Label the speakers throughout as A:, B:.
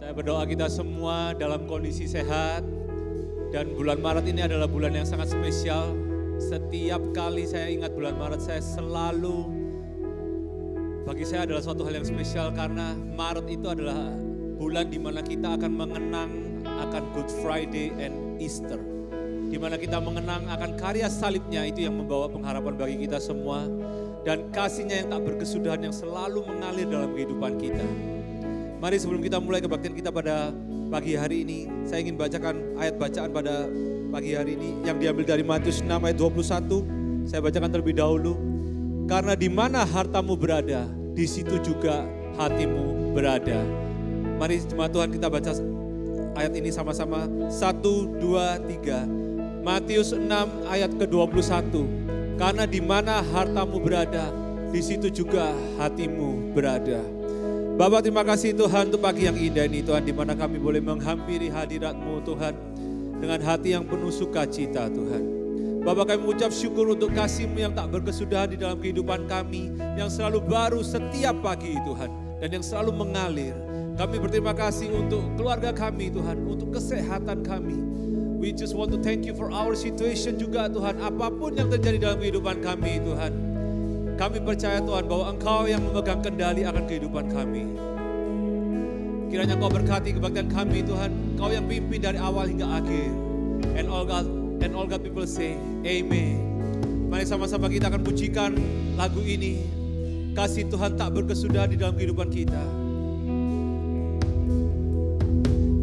A: Saya berdoa kita semua dalam kondisi sehat. Dan bulan Maret ini adalah bulan yang sangat spesial. Setiap kali saya ingat bulan Maret, saya selalu, bagi saya adalah suatu hal yang spesial karena Maret itu adalah bulan di mana kita akan mengenang akan Good Friday and Easter. Di mana kita mengenang akan karya salibnya, itu yang membawa pengharapan bagi kita semua. Dan kasihnya yang tak berkesudahan yang selalu mengalir dalam kehidupan kita. Mari sebelum kita mulai kebaktian kita pada pagi hari ini, saya ingin bacakan ayat bacaan pada pagi hari ini yang diambil dari Matius 6 ayat 21. Saya bacakan terlebih dahulu. Karena di mana hartamu berada, di situ juga hatimu berada. Mari jemaat Tuhan kita baca ayat ini sama-sama. 1, 2, 3. Matius 6 ayat ke-21. Karena di mana hartamu berada, di situ juga hatimu berada. Bapa, terima kasih Tuhan untuk pagi yang indah ini Tuhan, di mana kami boleh menghampiri hadirat-Mu Tuhan dengan hati yang penuh sukacita Tuhan. Bapa, kami mengucap syukur untuk kasih-Mu yang tak berkesudahan di dalam kehidupan kami, yang selalu baru setiap pagi Tuhan, dan yang selalu mengalir. Kami berterima kasih untuk keluarga kami Tuhan, untuk kesehatan kami. We just want to thank you for our situation juga Tuhan, apapun yang terjadi dalam kehidupan kami Tuhan. Kami percaya Tuhan bahwa Engkau yang memegang kendali akan kehidupan kami. Kiranya Engkau berkati kebaktian kami Tuhan, Engkau yang pimpin dari awal hingga akhir. And all God people say, Amen. Mari sama-sama kita akan pujikan lagu ini. Kasih Tuhan tak berkesudahan di dalam kehidupan kita.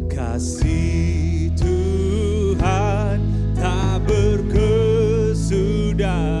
A: Kasih Tuhan tak berkesudahan.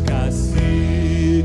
B: Kasih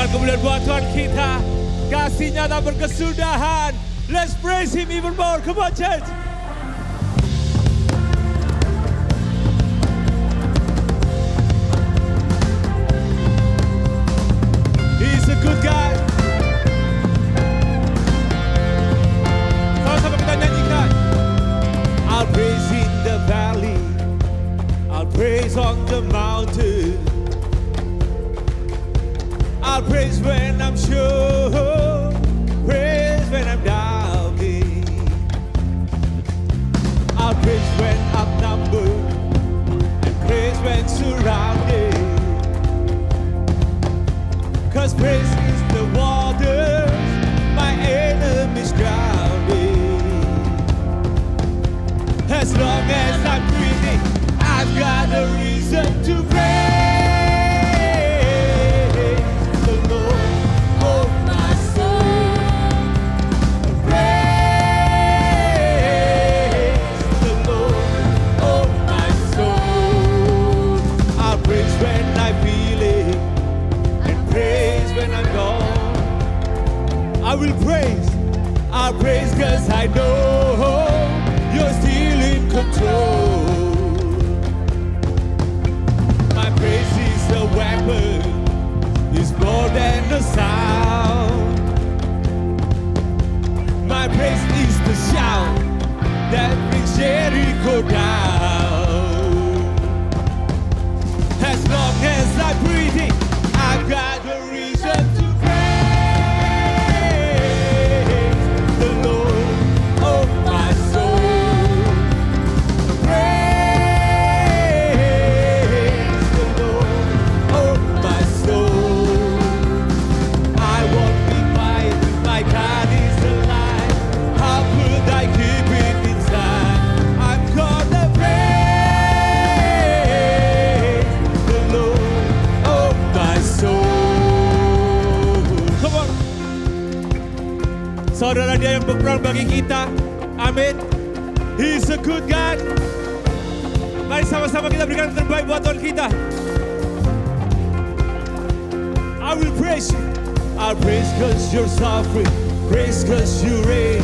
A: dan kemuliaan buat Tuhan kita. Kasih-Nya tak berkesudahan. Let's praise Him even more. Come on, church. He's a good God. Sama-sama kita nyanyikan. I'll praise in the valley. I'll praise on the mountain. I'll praise when I'm sure, praise when I'm doubting. I'll praise when outnumbered, and praise when surrounded. 'Cause praise is the water my enemies drowning. As long as I'm breathing, I've got a reason to praise. I'll praise 'cause I know you're still in control. My praise is a weapon, it's more than a sound. My praise is the shout that brings Jericho down. As long as I'm breathing, I've got a reason to Saudara, Dia yang berperang bagi kita. Amin. He's a good God. Mari sama-sama kita berikan yang terbaik buat Tuhan kita. I will praise you. I'll praise 'cause you're sovereign. Praise 'cause you reign.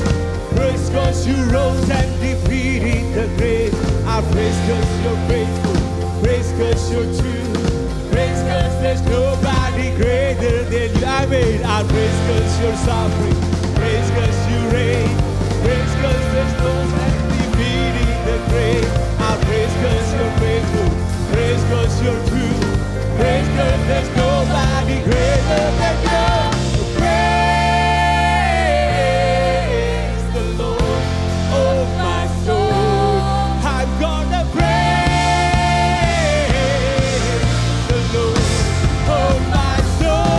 A: Praise 'cause you rose and defeated the grave. I'll praise 'cause you're faithful. Praise 'cause you're true. Praise 'cause there's nobody greater than you. Amen. I'll praise 'cause you're sovereign. Praise 'cause you reign. Praise 'cause there's no and defeating the grave. I'll praise 'cause you're faithful. Praise 'cause you're true. Praise 'cause there's nobody greater than you. Praise the Lord, oh my soul. I'm gonna praise the Lord, oh my soul.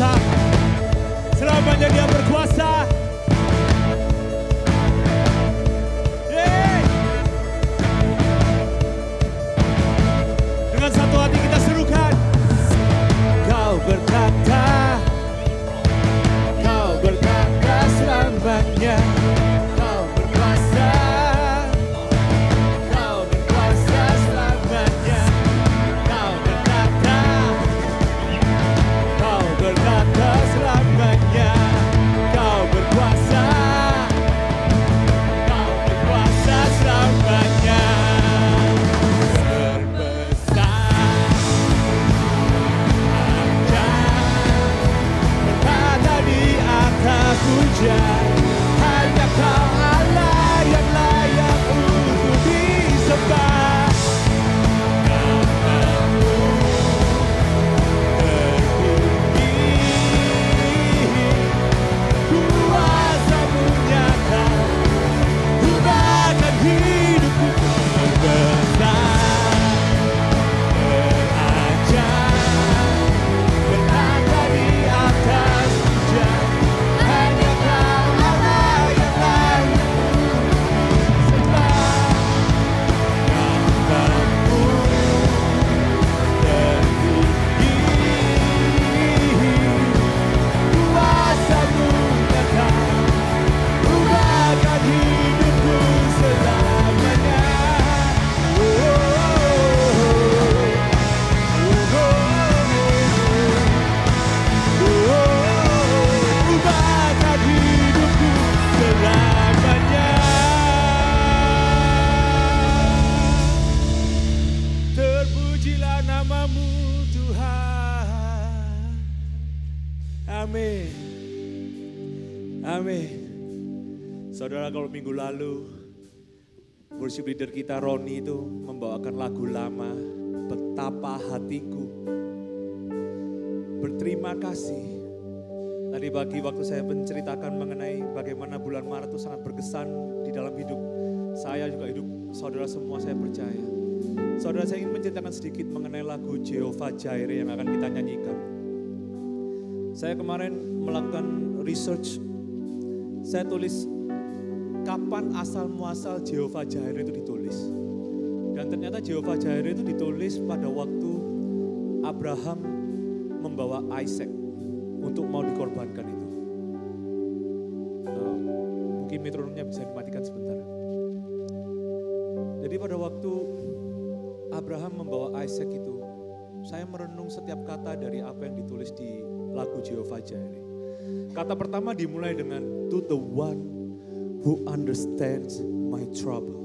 A: berkuasa. Selamanya Dia berkuasa. Yeay. Dengan satu hati kita serukan. Kau berkata selamanya. Kau berkuasa selamanya. Kau berkata selamanya. Kau berkuasa selamanya. Terbesar berkata di atas hujan. Hanya Kau Allah yang layak untuk disembah. Namamu tertinggi, kuasa-Mu nyata, ubahkan hidupku. Terbesar, terajaib, berkata di atas hujan. Hanya Kau Allah yang layak disembah. Namamu tertinggi, kuasa-Mu nyata, ubahkan hidupku selamanya. Ubahkan hidupku selamanya. Terpujilah namamu Tuhan. Amin. Amin. Saudara, kalau minggu lalu worship leader kita Roni itu membawakan lagu lama, Betapa Hatiku Berterima Kasih. Tadi pagi waktu saya menceritakan mengenai bagaimana bulan Maret itu sangat berkesan di dalam hidup saya, juga hidup saudara semua, saya percaya. Saudara, saya ingin menceritakan sedikit mengenai lagu Jehovah Jireh yang akan kita nyanyikan. Saya kemarin melakukan research, saya tulis kapan asal muasal Jehovah Jireh itu ditulis. Dan ternyata Jehovah Jireh itu ditulis pada waktu Abraham membawa Isaac untuk mau dikorbankan itu. Mungkin metronomnya bisa dimatikan sebentar. Jadi pada waktu Abraham membawa Isaac itu, saya merenung setiap kata dari apa yang ditulis di lagu Jehovah Jireh. Kata pertama dimulai dengan to the one who understands my trouble.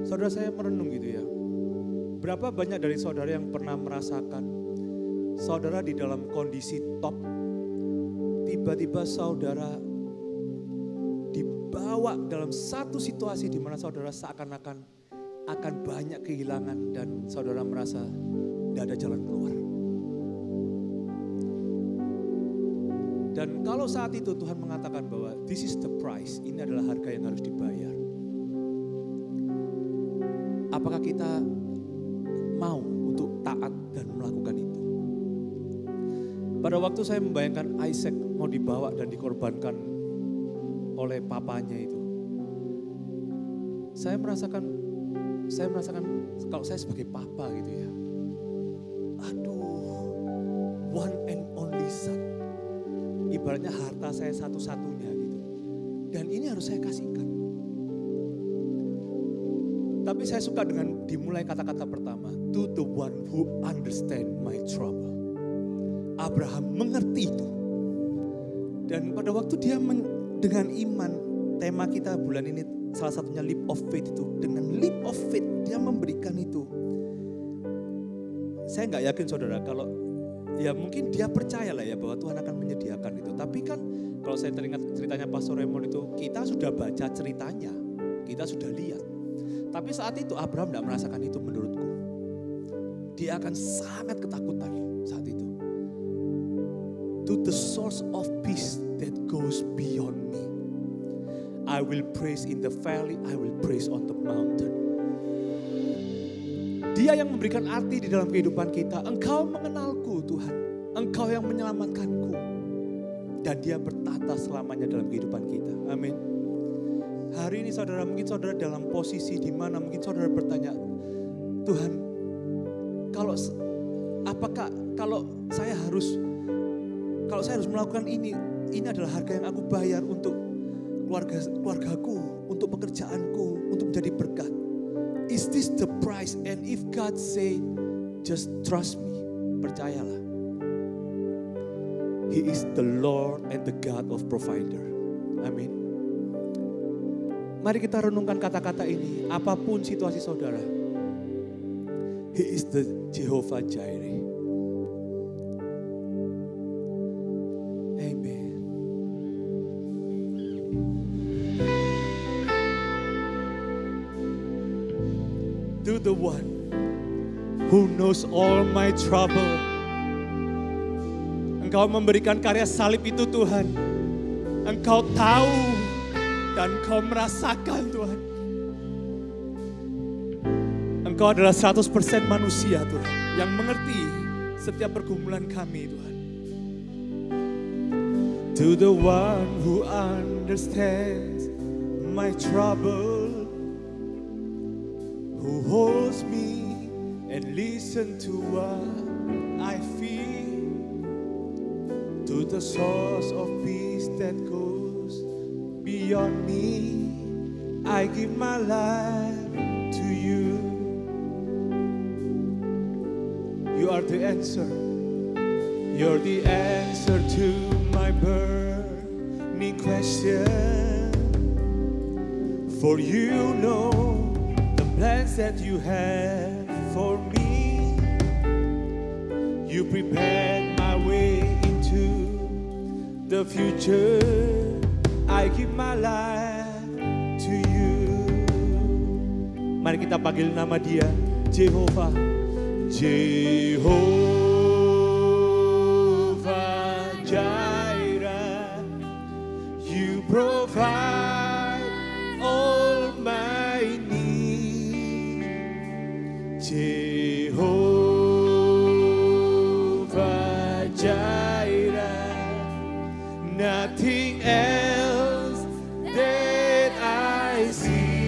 A: Saudara, saya merenung gitu ya. Berapa banyak dari saudara yang pernah merasakan saudara di dalam kondisi top, tiba-tiba saudara dibawa dalam satu situasi di mana saudara seakan-akan akan banyak kehilangan dan saudara merasa tidak ada jalan keluar. Dan kalau saat itu Tuhan mengatakan bahwa this is the price, ini adalah harga yang harus dibayar. Apakah kita mau untuk taat dan melakukan itu? Pada waktu saya membayangkan Isaac mau dibawa dan dikorbankan oleh papanya itu, saya merasakan kalau saya sebagai papa gitu ya, aduh, one and only son, ibaratnya harta saya satu-satunya gitu, dan ini harus saya kasihkan. Tapi saya suka dengan dimulai kata-kata pertama, to the one who understand my trouble. Abraham mengerti itu. Dan pada waktu dia dengan iman, tema kita bulan ini salah satunya leap of faith itu. Dengan leap of faith dia memberikan itu. Saya nggak yakin saudara kalau ya mungkin dia percaya lah ya bahwa Tuhan akan menyediakan itu. Tapi kan kalau saya teringat ceritanya Pastor Raymond itu, kita sudah baca ceritanya, kita sudah lihat. Tapi saat itu Abraham tidak merasakan itu menurutku. Dia akan sangat ketakutan saat itu. To the source of peace that goes beyond me. I will praise in the valley, I will praise on the mountain. Dia yang memberikan arti di dalam kehidupan kita. Engkau mengenalku Tuhan.
B: Engkau yang menyelamatkanku. Dan dia bertata selamanya dalam kehidupan kita. Amin. Hari ini saudara, mungkin saudara dalam posisi di mana mungkin saudara bertanya, Tuhan, kalau saya harus melakukan ini adalah harga yang aku bayar untuk keluargaku, untuk pekerjaanku, untuk menjadi berkat. Is this the price? And if God say, just trust me, percayalah. He is the Lord and the God of provider. Amin. Mari kita renungkan kata-kata ini, apapun situasi saudara. He is the Jehovah Jireh. Amen. To the one who knows all my trouble. Engkau memberikan karya salib itu Tuhan. Engkau tahu dan Engkau merasakan Tuhan. Engkau adalah 100% manusia Tuhan, yang mengerti setiap pergumulan kami Tuhan. To the one who understands my trouble, who holds me and listen to what I feel, to the source of peace that goes beyond me, I give my life to you. You are the answer. You're the answer to my burning question. For you know the plans that you have for me. You prepared my way into the future. I give my life to you. Mari kita panggil nama Dia, Jehovah. Jehovah Jireh, you provide all my need. Jehovah Jireh, nothing else that I see.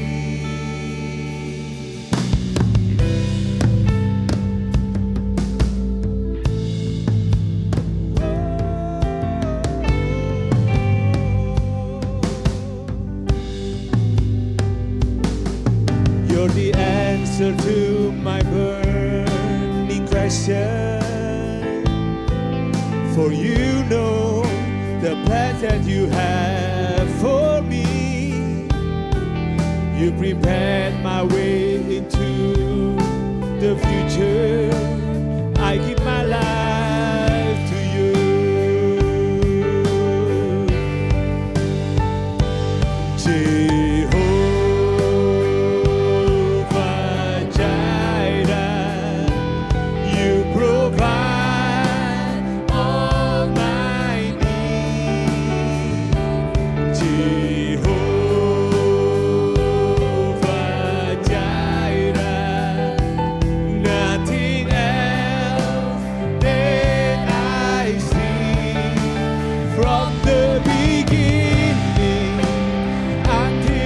B: You're the answer to my burning question. For you know the plans that you have for me. You prepared my way into the future. I give my life to you. Jehovah Jireh, you provide all my need. Jehovah Jireh, nothing else that I see. From the beginning until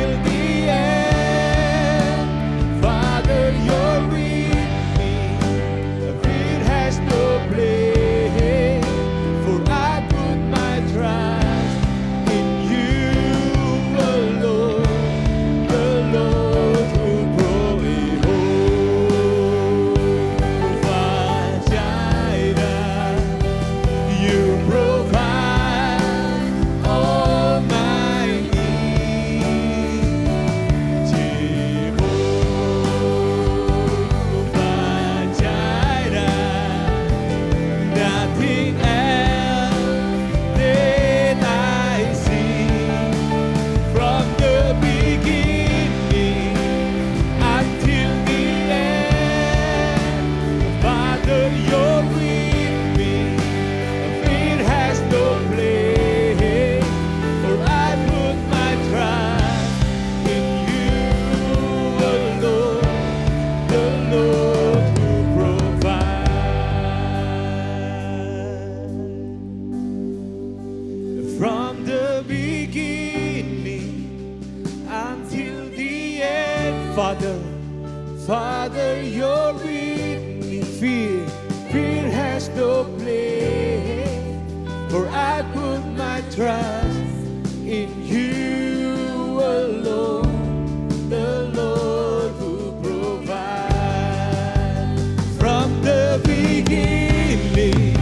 B: Father, Father, you're with me. Fear has no place, for I put my trust in you alone, the Lord who provides. From the beginning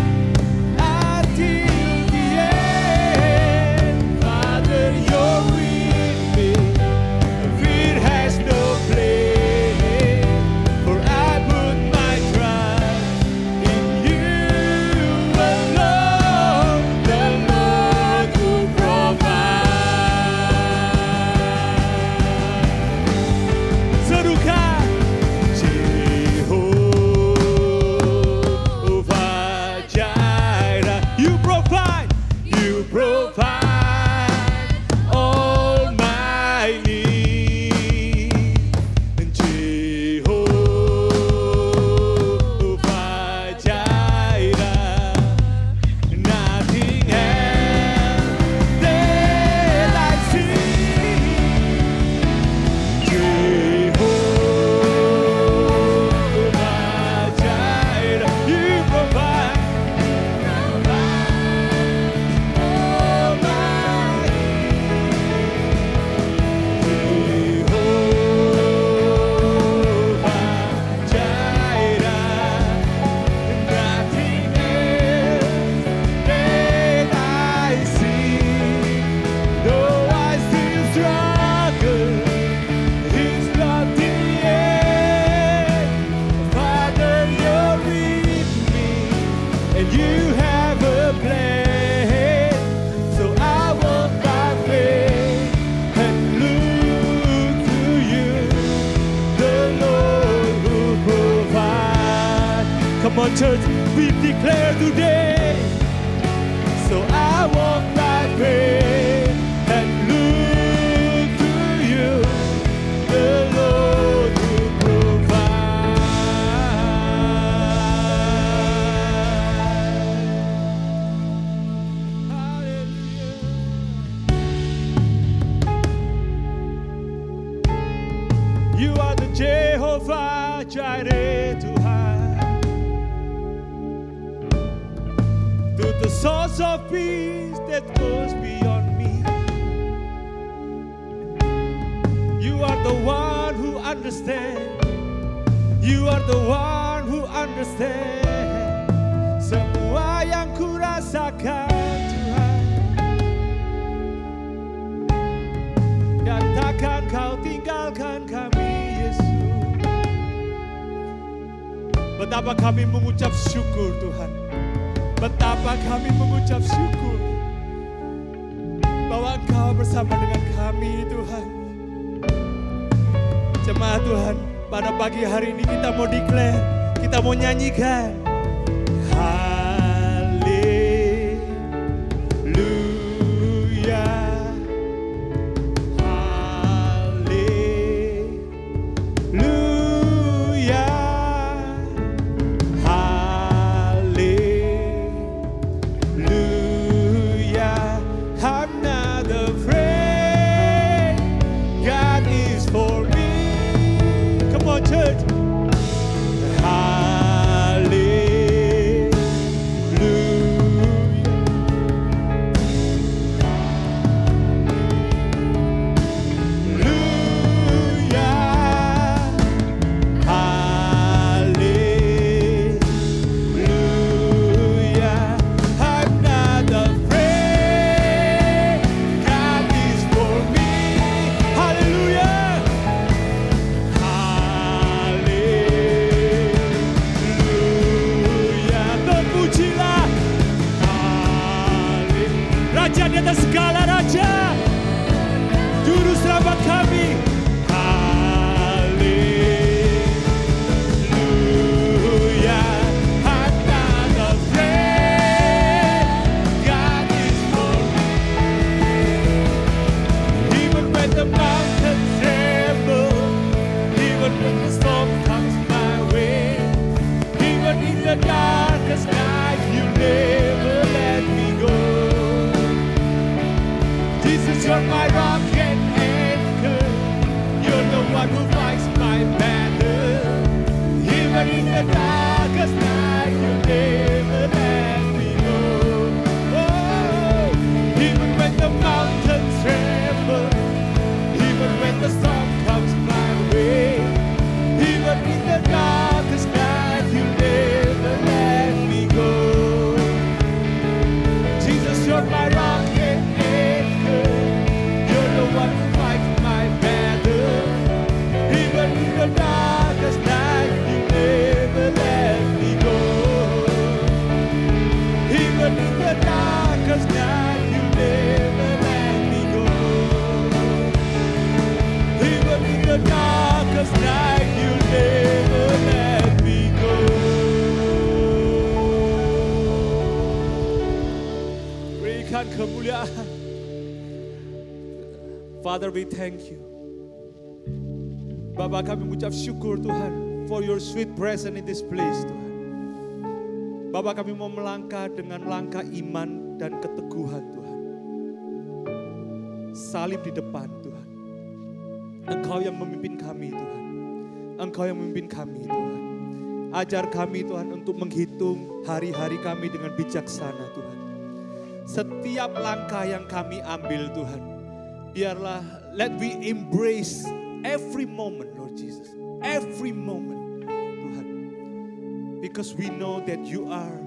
B: until the end, Father, you're with me. Fear has no place, for I put my trust in you alone, the Lord who provides. Serukan Jehovah Jireh, you provide all my needs. Jehovah Jireh, nothing else that I see. Jehovah Jireh, you provide all my Jehovah Jireh, nothing else that I see. Though I still struggle, it's not the end. Father, you're with me, and you have a plan. So I walk by faith and look to you, the Lord who provides. Come on, church, we declare today. So I walk by faith and look to you, the Lord who provides. Hallelujah. You are the Jehovah Jireh, Tuhan. To the source of peace that goes beyond me. You are the one who understands. You are the one who understands semua yang ku rasakan, Tuhan. Dan takkan kau tinggalkan kami, Yesus. Betapa kami mengucap syukur, Tuhan. Betapa kami mengucap syukur bahwa Engkau bersama dengan kami, Tuhan. Jemaat Tuhan, pada pagi hari ini kita mau declare, kita mau nyanyikan. Haleluya, haleluya, haleluya. I'm not afraid, God is for me. Come on, church. Raja di atas segala raja, Juru Selamat kami. Haleluya, I'm not afraid, God is for me. Even when the mountains tremble, even when the storm comes my way, even in the darkest night, you never let me go. Jesus, you're my rock and anchor. You're the one who fights Even in the darkest night, you never let me go. Oh, even when the mountains tremble, even when the storm comes my way, even in the darkest night, you never let me go. Jesus, you're my rock and anchor. You're the one who fights my battle. Even in the darkest night, you never let me go. Even in the darkest night, you never let me go. Even in the darkest night, you never let me go. Berikan kemuliaan. Father, we thank you. Bapa, kami mengucap syukur Tuhan for your sweet presence in this place Tuhan. Bapa, kami mau melangkah dengan langkah iman dan keteguhan Tuhan. Salib di depan Tuhan. Engkau yang memimpin kami Tuhan. Engkau yang memimpin kami Tuhan. Ajar kami Tuhan untuk menghitung hari-hari kami dengan bijaksana Tuhan. Setiap langkah yang kami ambil Tuhan, biarlah let we embrace every moment, Lord Jesus. Every moment, Tuhan. Because we know that you are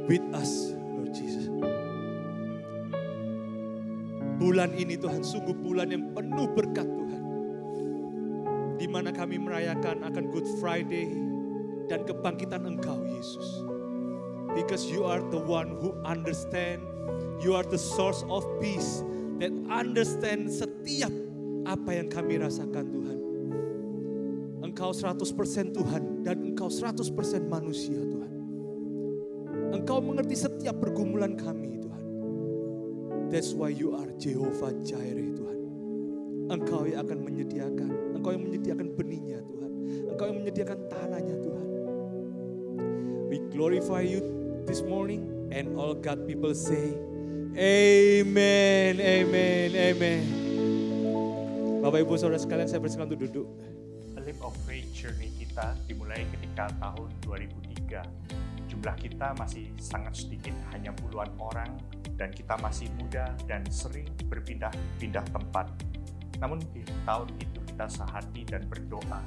B: with us, Lord Jesus. Bulan ini Tuhan, sungguh bulan yang penuh berkat Tuhan. Di mana kami merayakan akan Good Friday dan kebangkitan Engkau, Yesus. Because you are the one who understand, you are the source of peace that understand setiap apa yang kami rasakan Tuhan. Engkau 100% Tuhan dan Engkau 100% manusia Tuhan. Engkau mengerti setiap pergumulan kami Tuhan. That's why you are Jehovah Jireh Tuhan. Engkau yang akan menyediakan, Engkau yang menyediakan benihnya Tuhan. Engkau yang menyediakan tanahnya Tuhan. We glorify you this morning and all God people say, Amen, Amen, Amen. Bapak Ibu Saudara sekalian, saya persilakan untuk duduk.
C: A Leap of Faith Journey kita dimulai ketika tahun 2003. Jumlah kita masih sangat sedikit, hanya puluhan orang, dan kita masih muda dan sering berpindah-pindah tempat. Namun di tahun itu kita sehati dan berdoa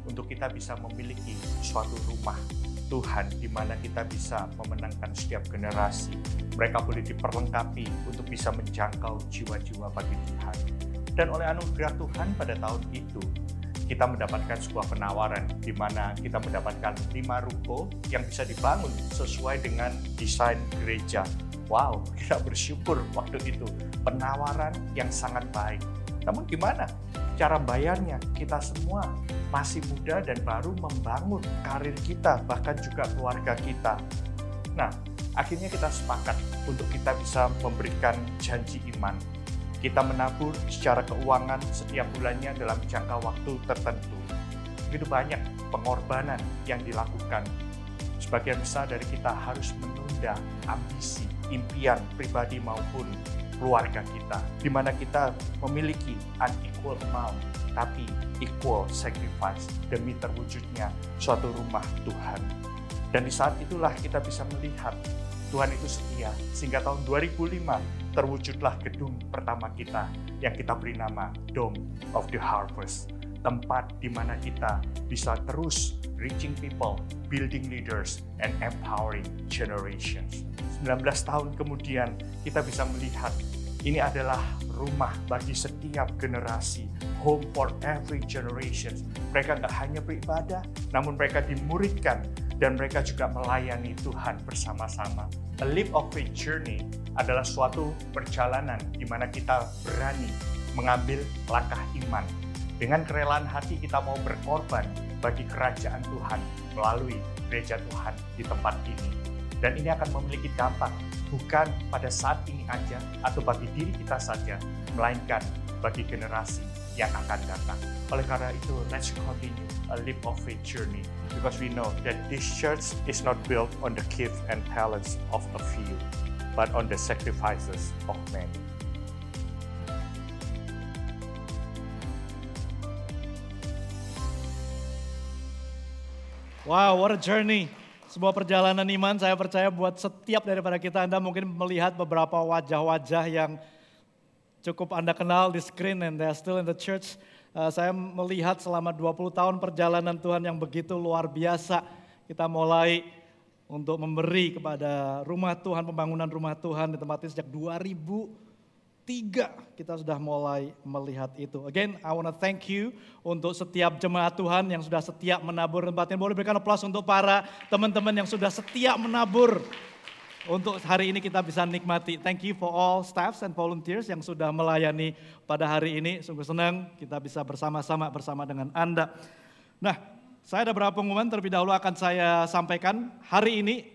C: untuk kita bisa memiliki suatu rumah Tuhan di mana kita bisa memenangkan setiap generasi. Mereka boleh diperlengkapi untuk bisa menjangkau jiwa-jiwa bagi Tuhan. Dan oleh anugerah Tuhan pada tahun itu, kita mendapatkan sebuah penawaran di mana kita mendapatkan 5 ruko yang bisa dibangun sesuai dengan desain gereja. Wow, kita bersyukur waktu itu. Penawaran yang sangat baik. Namun gimana cara bayarnya? Kita semua masih muda dan baru membangun karir kita, bahkan juga keluarga kita. Nah, akhirnya kita sepakat untuk kita bisa memberikan janji iman. Kita menabur secara keuangan setiap bulannya dalam jangka waktu tertentu. Begitu banyak pengorbanan yang dilakukan. Sebagian besar dari kita harus menunda ambisi, impian pribadi maupun keluarga kita, di mana kita memiliki unequal amount, tapi equal sacrifice demi terwujudnya suatu rumah Tuhan. Dan di saat itulah kita bisa melihat Tuhan itu setia, sehingga tahun 2005 terwujudlah gedung pertama kita yang kita beri nama Dome of the Harvest. Tempat di mana kita bisa terus reaching people, building leaders, and empowering generations. 19 tahun kemudian kita bisa melihat ini adalah rumah bagi setiap generasi, home for every generation. Mereka nggak hanya beribadah, namun mereka dimuridkan dan mereka juga melayani Tuhan bersama-sama. A Leap of Faith Journey adalah suatu perjalanan di mana kita berani mengambil langkah iman. Dengan kerelaan hati kita mau berkorban bagi kerajaan Tuhan melalui gereja Tuhan di tempat ini. Dan ini akan memiliki dampak bukan pada saat ini aja atau bagi diri kita saja, melainkan bagi generasi yang akan datang. Oleh karena itu, let's continue a Leap of Faith journey because we know that this church is not built on the gifts and talents of a few, but on the sacrifices of many.
D: Wow, what a journey. Sebuah perjalanan iman, saya percaya buat setiap daripada kita, Anda mungkin melihat beberapa wajah-wajah yang cukup Anda kenal di screen and they're still in the church. Saya melihat selama 20 tahun perjalanan Tuhan yang begitu luar biasa. Kita mulai untuk memberi kepada rumah Tuhan, pembangunan rumah Tuhan di tempat ini sejak 2003 kita sudah mulai melihat itu. Again, I want to thank you untuk setiap jemaat Tuhan yang sudah setia menabur tempat ini. Boleh berikan aplaus untuk para teman-teman yang sudah setia menabur. Untuk hari ini kita bisa nikmati. Thank you for all staffs and volunteers yang sudah melayani pada hari ini. Sungguh senang kita bisa bersama-sama bersama dengan Anda. Nah, saya ada beberapa pengumuman terlebih dahulu akan saya sampaikan. Hari ini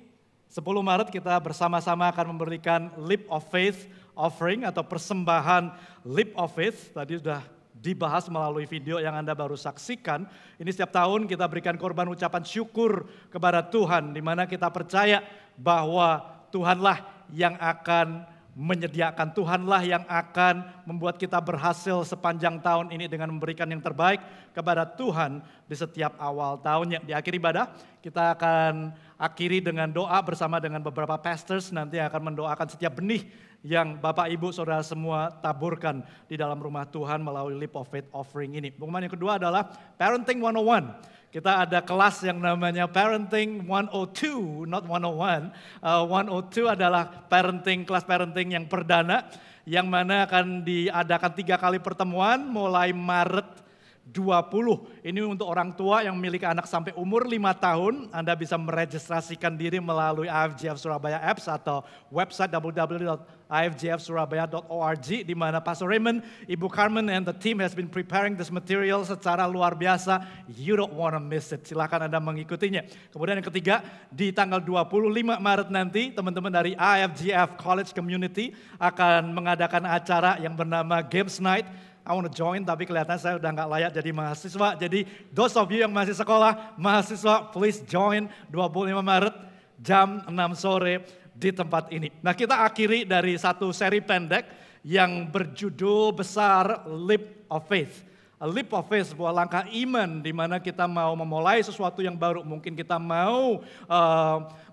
D: 10 Maret kita bersama-sama akan memberikan Leap of Faith offering atau persembahan Leap of Faith. Tadi sudah dibahas melalui video yang Anda baru saksikan. Ini setiap tahun kita berikan korban ucapan syukur kepada Tuhan, di mana kita percaya bahwa Tuhanlah yang akan menyediakan, Tuhanlah yang akan membuat kita berhasil sepanjang tahun ini dengan memberikan yang terbaik kepada Tuhan di setiap awal tahunnya. Di akhir ibadah kita akan akhiri dengan doa bersama dengan beberapa pastors nanti akan mendoakan setiap benih yang Bapak Ibu Saudara semua taburkan di dalam rumah Tuhan melalui Leap of Faith offering ini. Pengumuman yang kedua adalah Parenting 101. Kita ada kelas yang namanya Parenting 102, not 101. 102 adalah kelas parenting yang perdana, yang mana akan diadakan 3 kali pertemuan mulai Maret 20. Ini untuk orang tua yang memiliki anak sampai umur 5 tahun. Anda bisa meregistrasikan diri melalui IFGF Surabaya apps atau website www.ifgfsurabaya.org, di mana Pastor Raymond, Ibu Carmen, and the team has been preparing this material secara luar biasa. You don't want to miss it. Silakan Anda mengikutinya. Kemudian yang ketiga, di tanggal 25 Maret nanti, teman-teman dari IFGF College Community akan mengadakan acara yang bernama Games Night. I want to join, tapi kelihatan saya udah nggak layak jadi mahasiswa. Jadi those of you yang masih sekolah, mahasiswa, please join 25 Maret jam 6 sore di tempat ini. Nah, kita akhiri dari satu seri pendek yang berjudul besar Leap of Faith. A leap of faith, sebuah langkah iman di mana kita mau memulai sesuatu yang baru. Mungkin kita mau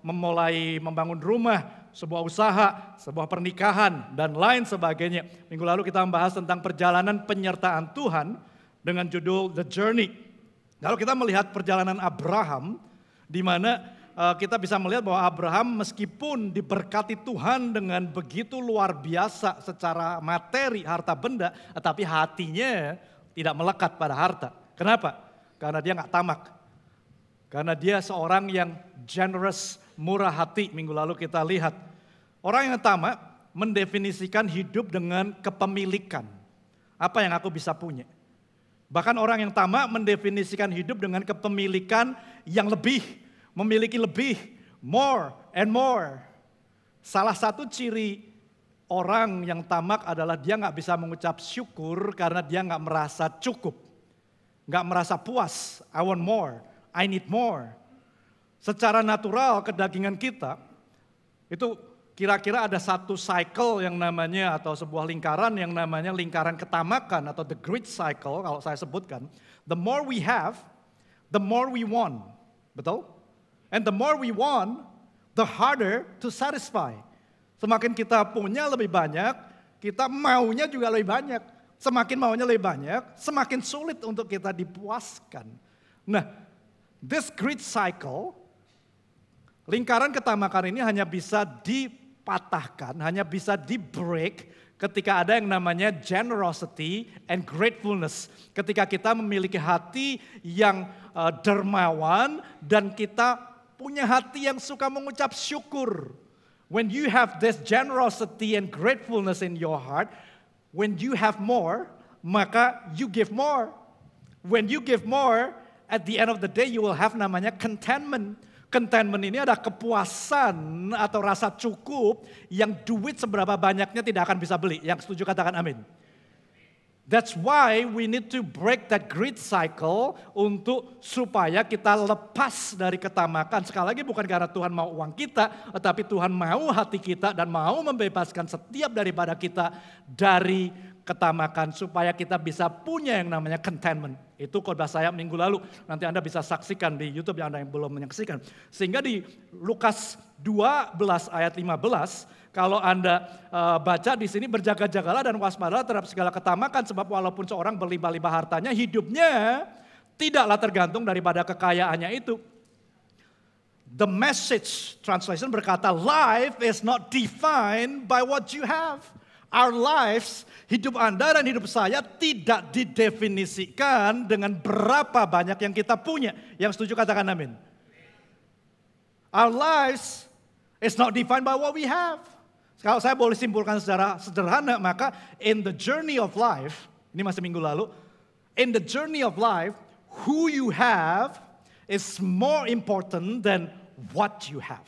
D: memulai membangun rumah, sebuah usaha, sebuah pernikahan, dan lain sebagainya. Minggu lalu kita membahas tentang perjalanan penyertaan Tuhan dengan judul The Journey. Lalu kita melihat perjalanan Abraham, di mana kita bisa melihat bahwa Abraham meskipun diberkati Tuhan dengan begitu luar biasa secara materi, harta benda, tetapi hatinya tidak melekat pada harta. Kenapa? Karena dia nggak tamak. Karena dia seorang yang generous, murah hati. Minggu lalu kita lihat. Orang yang tamak mendefinisikan hidup dengan kepemilikan. Apa yang aku bisa punya. Bahkan orang yang tamak mendefinisikan hidup dengan kepemilikan yang lebih. Memiliki lebih. More and more. Salah satu ciri orang yang tamak adalah dia nggak bisa mengucap syukur karena dia nggak merasa cukup. Nggak merasa puas. I want more. I need more. Secara natural kedagingan kita, itu kira-kira ada satu cycle yang namanya, atau sebuah lingkaran yang namanya lingkaran ketamakan atau the greed cycle kalau saya sebutkan. The more we have, the more we want. Betul? And the more we want, the harder to satisfy. Semakin kita punya lebih banyak, kita maunya juga lebih banyak. Semakin maunya lebih banyak, semakin sulit untuk kita dipuaskan. Nah, this greed cycle, lingkaran ketamakan ini hanya bisa dipatahkan, hanya bisa di-break ketika ada yang namanya generosity and gratefulness. Ketika kita memiliki hati yang dermawan dan kita punya hati yang suka mengucap syukur. When you have this generosity and gratefulness in your heart, when you have more, maka you give more. When you give more, at the end of the day you will have namanya contentment. Contentment ini ada kepuasan atau rasa cukup yang duit seberapa banyaknya tidak akan bisa beli. Yang setuju katakan amin. That's why we need to break that greed cycle supaya kita lepas dari ketamakan. Sekali lagi bukan karena Tuhan mau uang kita, tetapi Tuhan mau hati kita dan mau membebaskan setiap daripada kita dari ketamakan supaya kita bisa punya yang namanya contentment. Itu khotbah saya minggu lalu. Nanti Anda bisa saksikan di YouTube yang Anda yang belum menyaksikan. Sehingga di Lukas 12 ayat 15, kalau Anda baca di sini, berjaga-jagalah dan waspadalah terhadap segala ketamakan, sebab walaupun seorang berlimpah-limpah hartanya, hidupnya tidaklah tergantung daripada kekayaannya itu. The Message translation berkata, life is not defined by what you have. Our lives, hidup Anda dan hidup saya tidak didefinisikan dengan berapa banyak yang kita punya. Yang setuju katakan amin. Our lives is not defined by what we have. Kalau saya boleh simpulkan secara sederhana, maka in the journey of life, ini masih minggu lalu, in the journey of life, who you have is more important than what you have.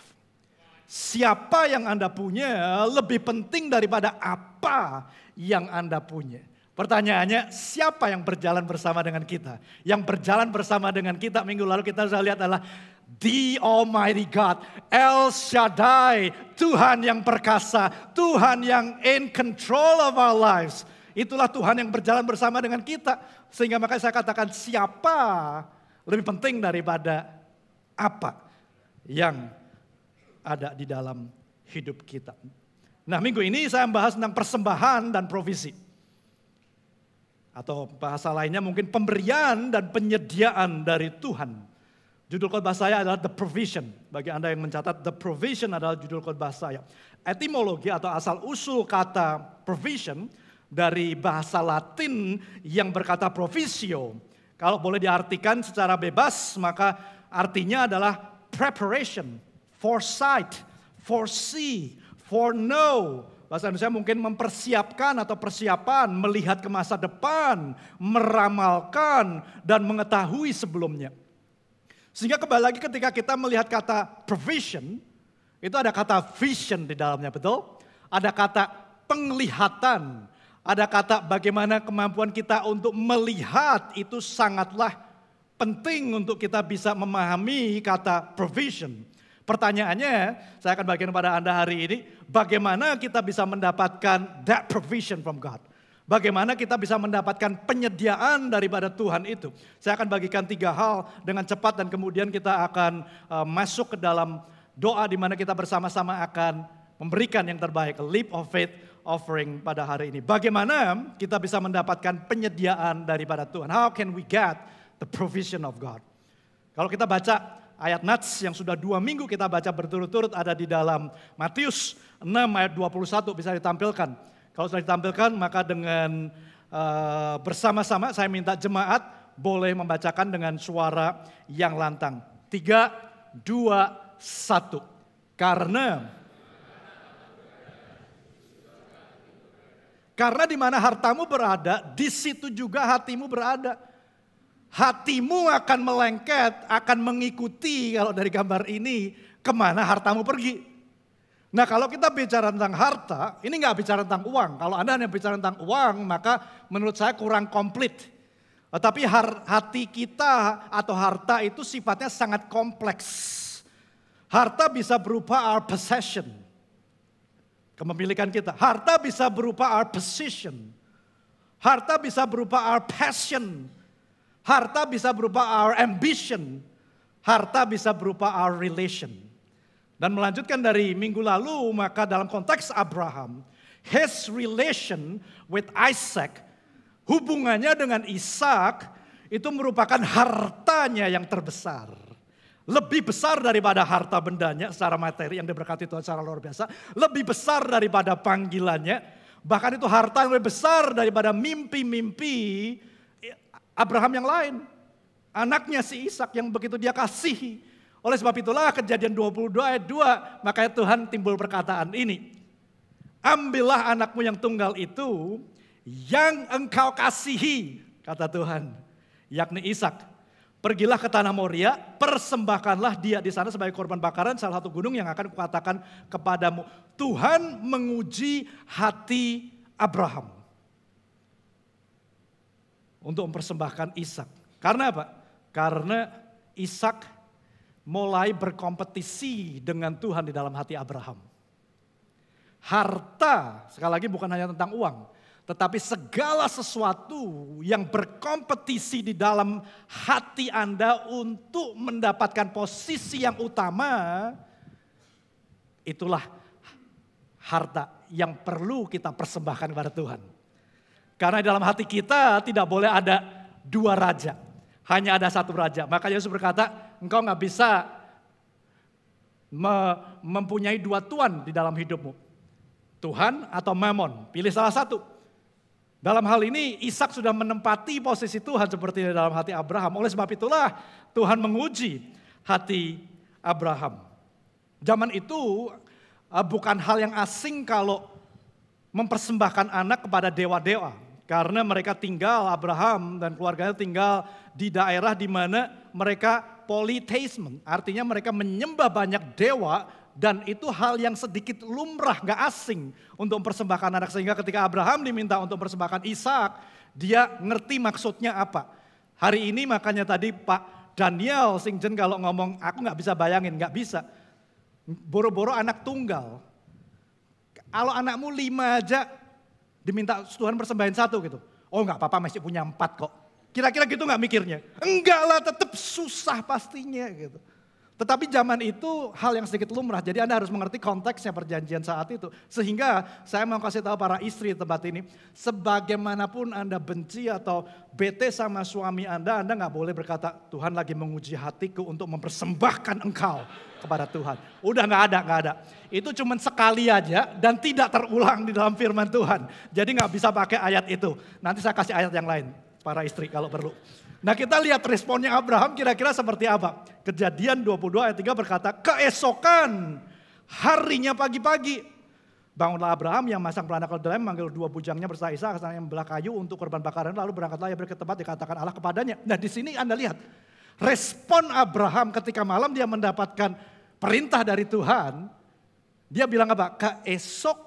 D: Siapa yang Anda punya lebih penting daripada apa yang Anda punya. Pertanyaannya, siapa yang berjalan bersama dengan kita? Yang berjalan bersama dengan kita minggu lalu kita sudah lihat adalah the Almighty God, El Shaddai, Tuhan yang perkasa, Tuhan yang in control of our lives. Itulah Tuhan yang berjalan bersama dengan kita. Sehingga makanya saya katakan siapa lebih penting daripada apa yang ada di dalam hidup kita. Nah, minggu ini saya membahas tentang persembahan dan provisi. Atau bahasa lainnya mungkin pemberian dan penyediaan dari Tuhan. Judul khotbah saya adalah The Provision. Bagi Anda yang mencatat, The Provision adalah judul khotbah saya. Etimologi atau asal-usul kata provision dari bahasa Latin yang berkata provisio. Kalau boleh diartikan secara bebas, maka artinya adalah preparation, foresight, foresee, foreknow. Bahasa Indonesia mungkin mempersiapkan atau persiapan, melihat ke masa depan, meramalkan, dan mengetahui sebelumnya. Sehingga kembali lagi ketika kita melihat kata provision, itu ada kata vision di dalamnya, betul? Ada kata penglihatan, ada kata bagaimana kemampuan kita untuk melihat itu sangatlah penting untuk kita bisa memahami kata provision. Pertanyaannya, saya akan bagikan kepada Anda hari ini, bagaimana kita bisa mendapatkan that provision from God? Bagaimana kita bisa mendapatkan penyediaan daripada Tuhan itu? Saya akan bagikan 3 hal dengan cepat dan kemudian kita akan masuk ke dalam doa di mana kita bersama-sama akan memberikan yang terbaik, a leap of faith offering pada hari ini. Bagaimana kita bisa mendapatkan penyediaan daripada Tuhan? How can we get the provision of God? Kalau kita baca ayat Nats yang sudah 2 minggu kita baca berturut-turut ada di dalam Matius 6 ayat 21 bisa ditampilkan. Kalau sudah ditampilkan maka dengan bersama-sama saya minta jemaat boleh membacakan dengan suara yang lantang. 3, 2, 1. Karena di mana hartamu berada, di situ juga hatimu berada. Hatimu akan melengket, akan mengikuti kalau dari gambar ini kemana hartamu pergi. Nah kalau kita bicara tentang harta, ini nggak bicara tentang uang. Kalau Anda hanya bicara tentang uang, maka menurut saya kurang komplit. Tetapi hati kita atau harta itu sifatnya sangat kompleks. Harta bisa berupa our possession, kepemilikan kita. Harta bisa berupa our position. Harta bisa berupa our passion. Harta bisa berupa our ambition. Harta bisa berupa our relation. Dan melanjutkan dari minggu lalu, maka dalam konteks Abraham, his relation with Isaac, hubungannya dengan Ishak itu merupakan hartanya yang terbesar. Lebih besar daripada harta bendanya secara materi yang diberkati Tuhan secara luar biasa. Lebih besar daripada panggilannya. Bahkan itu harta yang lebih besar daripada mimpi-mimpi Abraham yang lain. Anaknya si Ishak yang begitu dia kasihi. Oleh sebab itulah Kejadian 22 ayat 2, makanya Tuhan timbul perkataan ini. Ambillah anakmu yang tunggal itu yang engkau kasihi, kata Tuhan, yakni Ishak. Pergilah ke tanah Moria, persembahkanlah dia di sana sebagai korban bakaran, salah satu gunung yang akan kukatakan kepadamu. Tuhan menguji hati Abraham untuk mempersembahkan Ishak. Karena apa? Karena Ishak mulai berkompetisi dengan Tuhan di dalam hati Abraham. Harta, sekali lagi bukan hanya tentang uang, Tetapi segala sesuatu yang berkompetisi di dalam hati Anda untuk mendapatkan posisi yang utama, itulah harta yang perlu kita persembahkan kepada Tuhan. Karena dalam hati kita tidak boleh ada dua raja, hanya ada satu raja. Makanya Yesus berkata, engkau gak bisa mempunyai dua tuan di dalam hidupmu. Tuhan atau Mammon, pilih salah satu. Dalam hal ini Ishak sudah menempati posisi Tuhan seperti dalam hati Abraham. Oleh sebab itulah Tuhan menguji hati Abraham. Zaman itu bukan hal yang asing kalau mempersembahkan anak kepada dewa-dewa. Karena mereka tinggal, Abraham dan keluarganya tinggal di daerah di mana mereka polytheism. Artinya mereka menyembah banyak dewa. Dan itu hal yang sedikit lumrah, gak asing untuk mempersembahkan anak. Sehingga ketika Abraham diminta untuk mempersembahkan Ishak, dia ngerti maksudnya apa. Hari ini makanya tadi Pak Daniel Singjen kalau ngomong, aku gak bisa bayangin, gak bisa. Boro-boro anak tunggal. Kalau anakmu 5 aja diminta Tuhan persembahin 1 gitu. Oh gak apa-apa masih punya 4 kok. Kira-kira gitu gak mikirnya? Enggak lah, tetap susah pastinya gitu. Tetapi zaman itu hal yang sedikit lumrah, jadi Anda harus mengerti konteksnya perjanjian saat itu. Sehingga saya mau kasih tahu para istri di tempat ini, sebagaimanapun Anda benci atau bete sama suami Anda gak boleh berkata, Tuhan lagi menguji hatiku untuk mempersembahkan engkau kepada Tuhan. Udah gak ada. Itu cuma sekali aja dan tidak terulang di dalam firman Tuhan. Jadi gak bisa pakai ayat itu. Nanti saya kasih ayat yang lain, para istri kalau perlu. Nah kita lihat responnya Abraham kira-kira seperti apa. Kejadian 22 ayat 3 berkata, keesokan harinya pagi-pagi. Bangunlah Abraham yang masang pelana keledai, memanggil 2 bujangnya beserta Ishak, yang membelah kayu untuk korban bakaran, lalu berangkatlah ia pergi ke tempat dikatakan Allah kepadanya. Nah di sini Anda lihat, respon Abraham ketika malam dia mendapatkan perintah dari Tuhan. Dia bilang apa? Keesok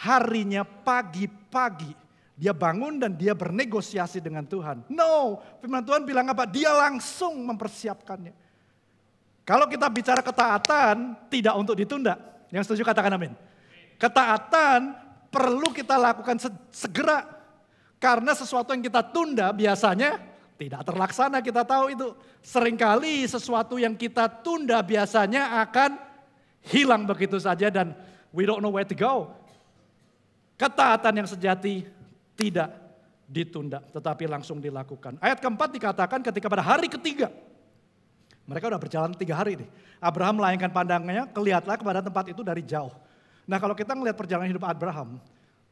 D: harinya pagi-pagi. Dia bangun dan dia bernegosiasi dengan Tuhan. No, firman Tuhan bilang apa? Dia langsung mempersiapkannya. Kalau kita bicara ketaatan, tidak untuk ditunda. Yang setuju katakan amin. Ketaatan perlu kita lakukan segera. Karena sesuatu yang kita tunda biasanya tidak terlaksana, kita tahu itu. Seringkali sesuatu yang kita tunda biasanya akan hilang begitu saja dan we don't know where to go. Ketaatan yang sejati tidak ditunda, tetapi langsung dilakukan. Ayat keempat dikatakan ketika pada hari ketiga, mereka udah berjalan 3 hari nih. Abraham melayangkan pandangnya, kelihatlah kepada tempat itu dari jauh. Nah kalau kita melihat perjalanan hidup Abraham,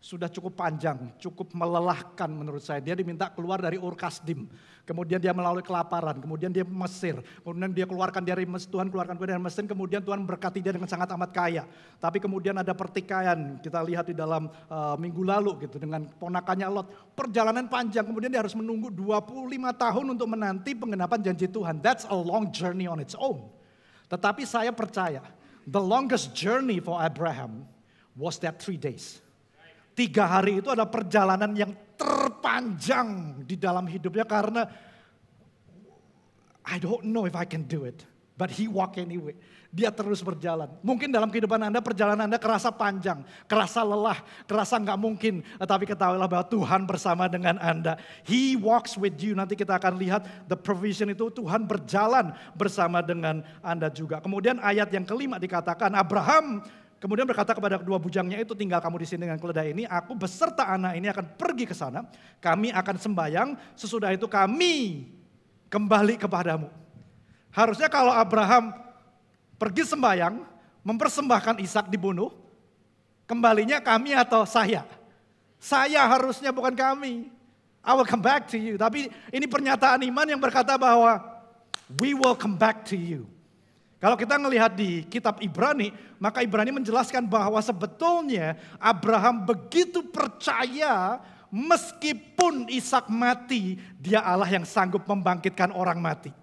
D: sudah cukup panjang, cukup melelahkan menurut saya. Dia diminta keluar dari Ur Kasdim, kemudian dia melalui kelaparan, kemudian dia Mesir, kemudian dia keluarkan dari Mesir, Tuhan keluarkan dia dari Mesir, kemudian Tuhan berkati dia dengan sangat amat kaya. Tapi kemudian ada pertikaian, kita lihat di dalam minggu lalu gitu dengan ponakannya Lot. Perjalanan panjang, kemudian dia harus menunggu 25 tahun untuk menanti penggenapan janji Tuhan. That's a long journey on its own. Tetapi saya percaya, the longest journey for Abraham was that 3 days. 3 hari itu adalah perjalanan yang terpanjang di dalam hidupnya karena I don't know if I can do it, but he walk anyway. Dia terus berjalan. Mungkin dalam kehidupan Anda, perjalanan Anda kerasa panjang, kerasa lelah, kerasa nggak mungkin. Tapi ketahuilah bahwa Tuhan bersama dengan Anda. He walks with you. Nanti kita akan lihat the provision itu Tuhan berjalan bersama dengan Anda juga. Kemudian ayat yang kelima dikatakan Abraham kemudian berkata kepada 2 bujangnya itu, tinggal kamu di sini dengan keledai ini, aku beserta anak ini akan pergi ke sana, kami akan sembahyang, sesudah itu kami kembali kepadamu. Harusnya kalau Abraham pergi sembahyang, mempersembahkan Ishak dibunuh, kembalinya kami atau saya? Saya harusnya, bukan kami. I will come back to you. Tapi ini pernyataan iman yang berkata bahwa we will come back to you. Kalau kita melihat di kitab Ibrani, maka Ibrani menjelaskan bahwa sebetulnya Abraham begitu percaya meskipun Ishak mati, dia Allah yang sanggup membangkitkan orang mati.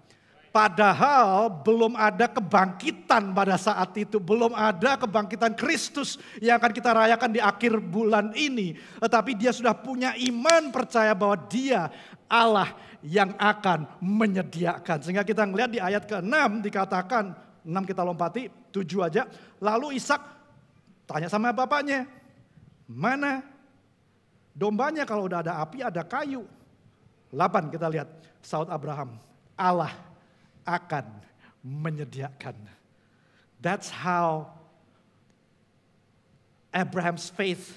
D: Padahal belum ada kebangkitan pada saat itu, belum ada kebangkitan Kristus yang akan kita rayakan di akhir bulan ini. Tetapi dia sudah punya iman percaya bahwa dia Allah yang akan menyediakan. Sehingga kita melihat di ayat ke-6 dikatakan, 6 kita lompati, 7 aja. Lalu Ishak tanya sama bapaknya, mana Dombanya kalau udah ada api, ada kayu. 8 kita lihat, saud Abraham, Allah akan menyediakan. That's how Abraham's faith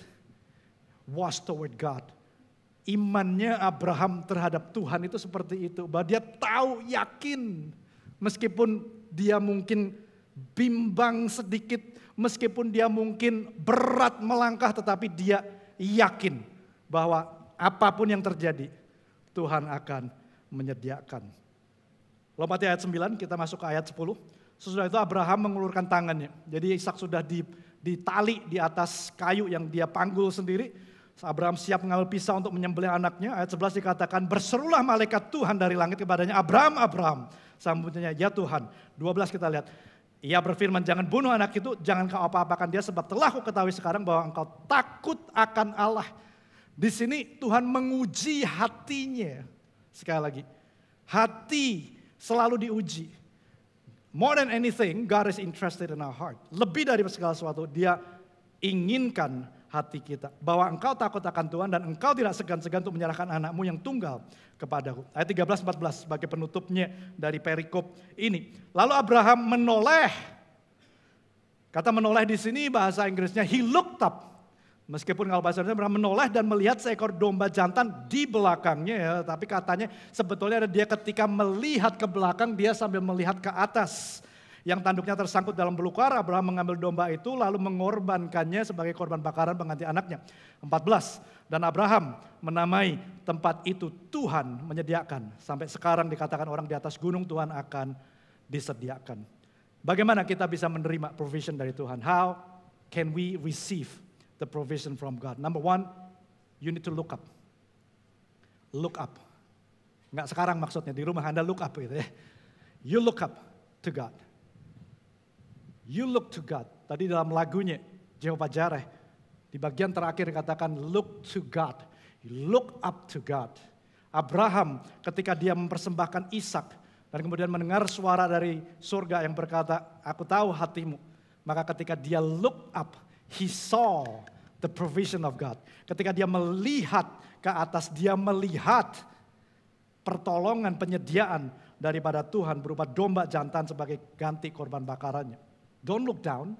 D: was toward God. Imannya Abraham terhadap Tuhan itu seperti itu. Bahwa dia tahu, yakin, meskipun dia mungkin bimbang sedikit, meskipun dia mungkin berat melangkah, tetapi dia yakin bahwa apapun yang terjadi, Tuhan akan menyediakan. Lompat ayat 9, kita masuk ke ayat 10. Sesudah itu Abraham mengulurkan tangannya. Jadi Ishak sudah ditali di atas kayu yang dia panggul sendiri. Abraham siap mengambil pisau untuk menyembelih anaknya. Ayat 11 dikatakan, berserulah malaikat Tuhan dari langit kepadanya, Abraham, Abraham. Sambutnya, ya Tuhan. 12 kita lihat. Ia berfirman, jangan bunuh anak itu, jangan kau apa-apakan dia, sebab telah aku ketahui sekarang bahwa engkau takut akan Allah. Di sini Tuhan menguji hatinya. Sekali lagi, hati selalu diuji. More than anything, God is interested in our heart. Lebih dari segala sesuatu, dia inginkan hati kita. Bahwa engkau takut akan Tuhan dan engkau tidak segan-segan untuk menyerahkan anakmu yang tunggal kepadaku. Ayat 13-14 sebagai penutupnya dari perikop ini. Lalu Abraham menoleh. Kata menoleh di sini bahasa Inggrisnya he looked up. Meskipun kalau bahasa Indonesia Abraham menoleh dan melihat seekor domba jantan di belakangnya ya, tapi katanya sebetulnya ada dia ketika melihat ke belakang dia sambil melihat ke atas. Yang tanduknya tersangkut dalam belukar, Abraham mengambil domba itu lalu mengorbankannya sebagai korban bakaran pengganti anaknya. 14, dan Abraham menamai tempat itu Tuhan menyediakan. Sampai sekarang dikatakan orang di atas gunung Tuhan akan disediakan. Bagaimana kita bisa menerima provision dari Tuhan? How can we receive the provision from God? Number 1, you need to look up. Look up. Enggak sekarang maksudnya, di rumah Anda look up gitu ya. You look up to God. You look to God. Tadi dalam lagunya Jehovah Jireh, di bagian terakhir dikatakan look to God. Look up to God. Abraham ketika dia mempersembahkan Ishak dan kemudian mendengar suara dari surga yang berkata, aku tahu hatimu. Maka ketika dia look up, he saw the provision of God. Ketika dia melihat ke atas, dia melihat pertolongan, penyediaan daripada Tuhan berupa domba jantan sebagai ganti korban bakarannya. Don't look down.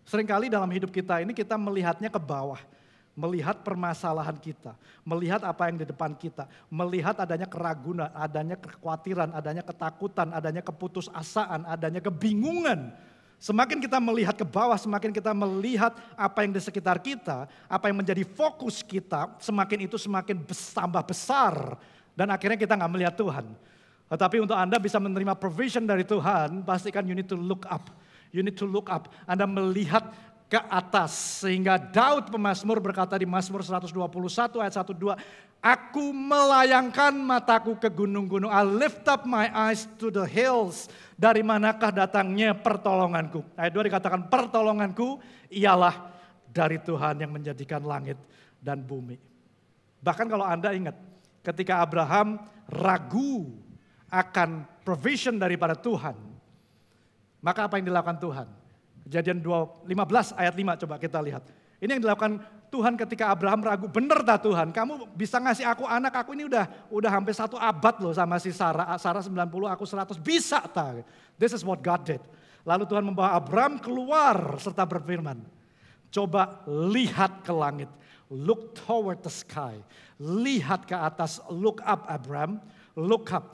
D: Seringkali dalam hidup kita ini kita melihatnya ke bawah. Melihat permasalahan kita. Melihat apa yang di depan kita. Melihat adanya keraguan, adanya kekhawatiran, adanya ketakutan, adanya keputusasaan, adanya kebingungan. Semakin kita melihat ke bawah, semakin kita melihat apa yang di sekitar kita, apa yang menjadi fokus kita, semakin itu semakin tambah besar. Dan akhirnya kita nggak melihat Tuhan. Tetapi untuk Anda bisa menerima provision dari Tuhan, pastikan you need to look up. You need to look up. Anda melihat ke atas. Sehingga Daud pemazmur berkata di Mazmur 121 ayat 1-2. Aku melayangkan mataku ke gunung-gunung. I lift up my eyes to the hills. Dari manakah datangnya pertolonganku? Ayat 2 dikatakan pertolonganku ialah dari Tuhan yang menjadikan langit dan bumi. Bahkan kalau Anda ingat ketika Abraham ragu akan provision daripada Tuhan. Maka apa yang dilakukan Tuhan? Kejadian 15 ayat 5 coba kita lihat. Ini yang dilakukan Tuhan ketika Abraham ragu, bener dah Tuhan, kamu bisa ngasih aku anak, aku ini udah hampir 1 abad loh sama si Sarah. Sarah 90, aku 100, bisa tak? This is what God did. Lalu Tuhan membawa Abraham keluar serta berfirman, coba lihat ke langit, look toward the sky, lihat ke atas, look up Abraham, look up.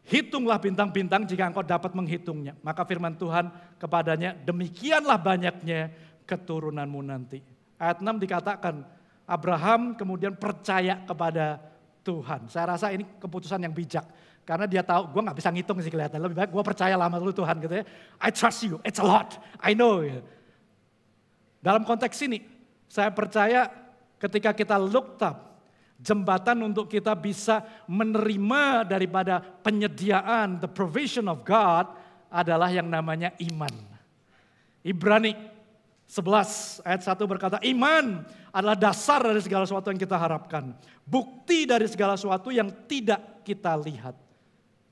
D: Hitunglah bintang-bintang jika engkau dapat menghitungnya. Maka firman Tuhan kepadanya, demikianlah banyaknya keturunanmu nanti. Ayat 6 dikatakan, Abraham kemudian percaya kepada Tuhan. Saya rasa ini keputusan yang bijak. Karena dia tahu, gue gak bisa ngitung sih kelihatan. Lebih baik gue percaya lama dulu Tuhan gitu ya. I trust you, it's a lot, I know. Dalam konteks ini, saya percaya ketika kita looked up, jembatan untuk kita bisa menerima daripada penyediaan, the provision of God adalah yang namanya iman. Ibrani 11 ayat 1 berkata, iman adalah dasar dari segala sesuatu yang kita harapkan. Bukti dari segala sesuatu yang tidak kita lihat.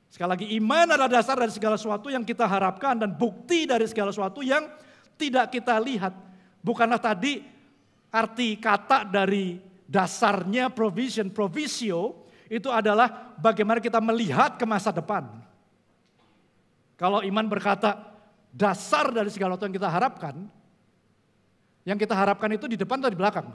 D: Sekali lagi, iman adalah dasar dari segala sesuatu yang kita harapkan dan bukti dari segala sesuatu yang tidak kita lihat. Bukanlah tadi arti kata dari Dasarnya provisio itu adalah bagaimana kita melihat ke masa depan. Kalau iman berkata dasar dari segala sesuatu yang kita harapkan itu di depan atau di belakang?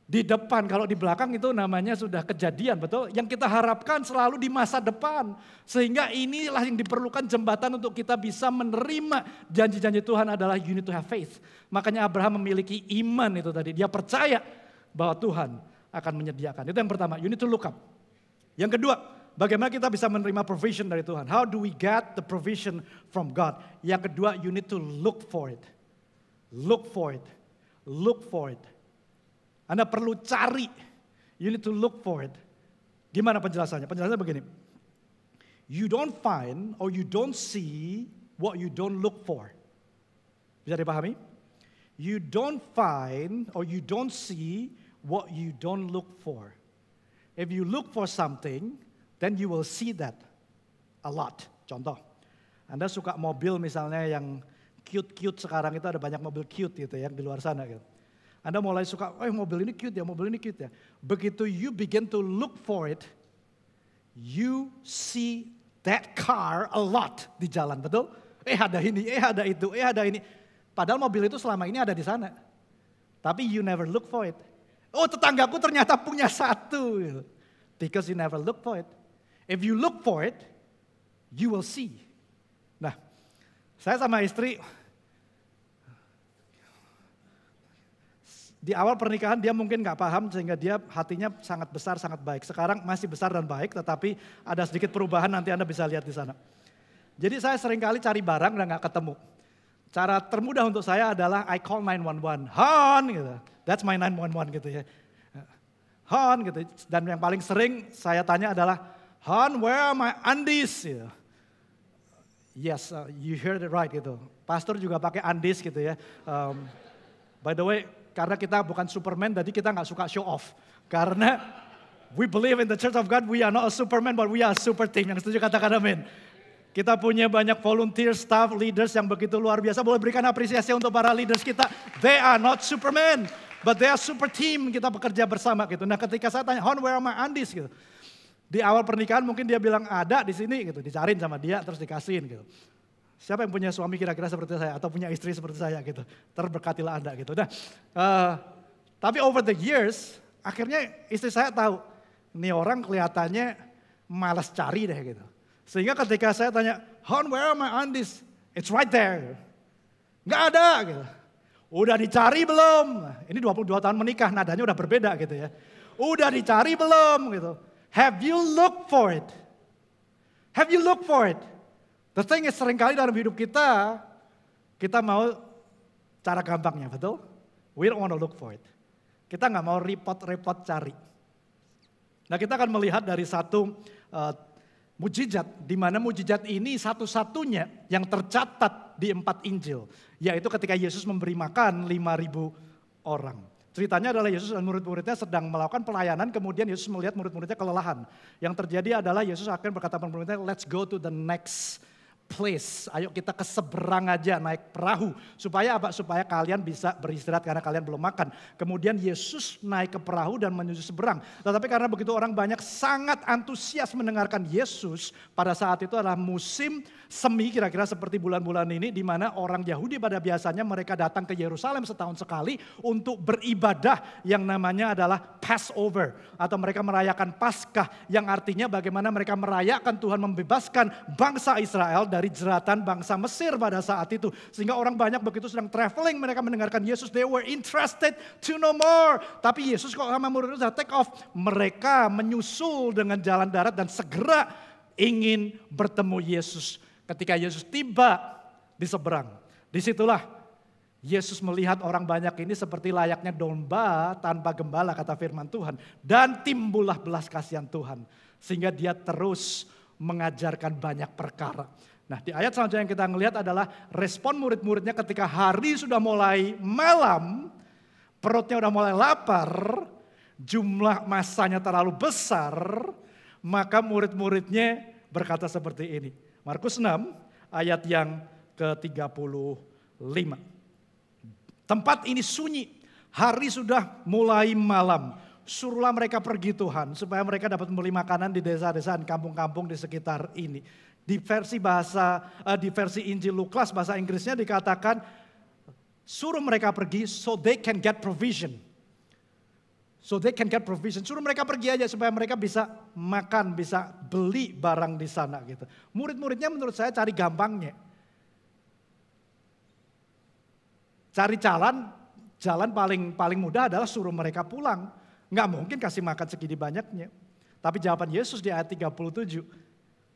D: Di depan, kalau di belakang itu namanya sudah kejadian, betul? Yang kita harapkan selalu di masa depan. Sehingga inilah yang diperlukan jembatan untuk kita bisa menerima janji-janji Tuhan adalah you need to have faith. Makanya Abraham memiliki iman itu tadi. Dia percaya bahwa Tuhan akan menyediakan. Itu yang pertama, you need to look up. Yang kedua, bagaimana kita bisa menerima provision dari Tuhan? How do we get the provision from God? Yang kedua, you need to look for it. Look for it. Look for it. Anda perlu cari. You need to look for it. Gimana penjelasannya? Penjelasannya begini. You don't find or you don't see what you don't look for. Bisa dipahami? You don't find or you don't see what you don't look for. If you look for something, then you will see that a lot. Contoh, Anda suka mobil misalnya yang cute-cute sekarang itu ada banyak mobil cute gitu yang di luar sana gitu. Anda mulai suka, mobil ini cute ya, mobil ini cute ya. Begitu you begin to look for it, you see that car a lot di jalan, betul? Ada ini, ada itu, ada ini. Padahal mobil itu selama ini ada di sana. Tapi you never look for it. Oh, tetanggaku ternyata punya satu. Because you never look for it. If you look for it, you will see. Nah, saya sama istri, di awal pernikahan dia mungkin gak paham sehingga dia hatinya sangat besar, sangat baik. Sekarang masih besar dan baik tetapi ada sedikit perubahan nanti Anda bisa lihat di sana. Jadi saya seringkali cari barang dan gak ketemu. Cara termudah untuk saya adalah I call 911. Hon gitu. That's my 911 gitu ya. Hon gitu. Dan yang paling sering saya tanya adalah Hon, where are my undies? Gitu. Yes, you heard it right gitu. Pastor juga pakai undies gitu ya. By the way, karena kita bukan Superman, jadi kita nggak suka show off. Karena we believe in the Church of God, we are not a Superman, but we are a super team. Yang setuju katakan amin. Kita punya banyak volunteer, staff, leaders yang begitu luar biasa. Boleh berikan apresiasi untuk para leaders kita. They are not Superman, but they are super team. Kita bekerja bersama gitu. Nah ketika saya tanya, Hon, where are my undies? Gitu. Di awal pernikahan mungkin dia bilang ada di sini gitu. Dicariin sama dia terus dikasihin gitu. Siapa yang punya suami kira-kira seperti saya atau punya istri seperti saya gitu. Terberkatilah Anda gitu. Nah, tapi over the years akhirnya istri saya tahu. Ini orang kelihatannya malas cari deh gitu. Sehingga ketika saya tanya, Hon, where are my undies? It's right there. Nggak ada gitu. Udah dicari belum? Ini 22 tahun menikah, nadanya udah berbeda gitu ya. Udah dicari belum gitu. Have you looked for it? Have you looked for it? The thing is seringkali dalam hidup kita mau cara gampangnya, betul? We don't want to look for it. Kita nggak mau repot-repot cari. Nah kita akan melihat dari satu mujizat, di mana mujizat ini satu-satunya yang tercatat di 4 Injil. Yaitu ketika Yesus memberi makan 5.000 orang. Ceritanya adalah Yesus dan murid-muridnya sedang melakukan pelayanan, kemudian Yesus melihat murid-muridnya kelelahan. Yang terjadi adalah Yesus akan berkata kepada murid-muridnya, let's go to the next place. Ayo kita ke seberang aja naik perahu. Supaya apa? Supaya kalian bisa beristirahat karena kalian belum makan. Kemudian Yesus naik ke perahu dan menuju seberang. Tetapi karena begitu orang banyak sangat antusias mendengarkan Yesus. Pada saat itu adalah musim semi kira-kira seperti bulan-bulan ini. Di mana orang Yahudi pada biasanya mereka datang ke Yerusalem setahun sekali. Untuk beribadah yang namanya adalah Passover. Atau mereka merayakan Paskah. Yang artinya bagaimana mereka merayakan Tuhan membebaskan bangsa Israel dari jeratan bangsa Mesir pada saat itu. Sehingga orang banyak begitu sedang traveling mereka mendengarkan Yesus. They were interested to know more. Tapi Yesus kok sama murid-murid sudah take off. Mereka menyusul dengan jalan darat dan segera ingin bertemu Yesus. Ketika Yesus tiba di seberang. Disitulah Yesus melihat orang banyak ini seperti layaknya domba tanpa gembala kata firman Tuhan. Dan timbullah belas kasihan Tuhan. Sehingga dia terus mengajarkan banyak perkara. Nah di ayat selanjutnya yang kita ngelihat adalah respon murid-muridnya ketika hari sudah mulai malam, perutnya udah mulai lapar, jumlah masanya terlalu besar, maka murid-muridnya berkata seperti ini. Markus 6 ayat yang ke-35. Tempat ini sunyi, Hari sudah mulai malam. Suruhlah mereka pergi Tuhan, supaya mereka dapat membeli makanan di desa-desa dan kampung-kampung di sekitar ini. Di versi Injil Lukas bahasa Inggrisnya dikatakan, suruh mereka pergi so they can get provision. So they can get provision. Suruh mereka pergi aja supaya mereka bisa makan, bisa beli barang di sana gitu. Murid-muridnya menurut saya cari gampangnya. Cari jalan paling mudah adalah suruh mereka pulang. Nggak mungkin kasih makan segini banyaknya. Tapi jawaban Yesus di ayat 37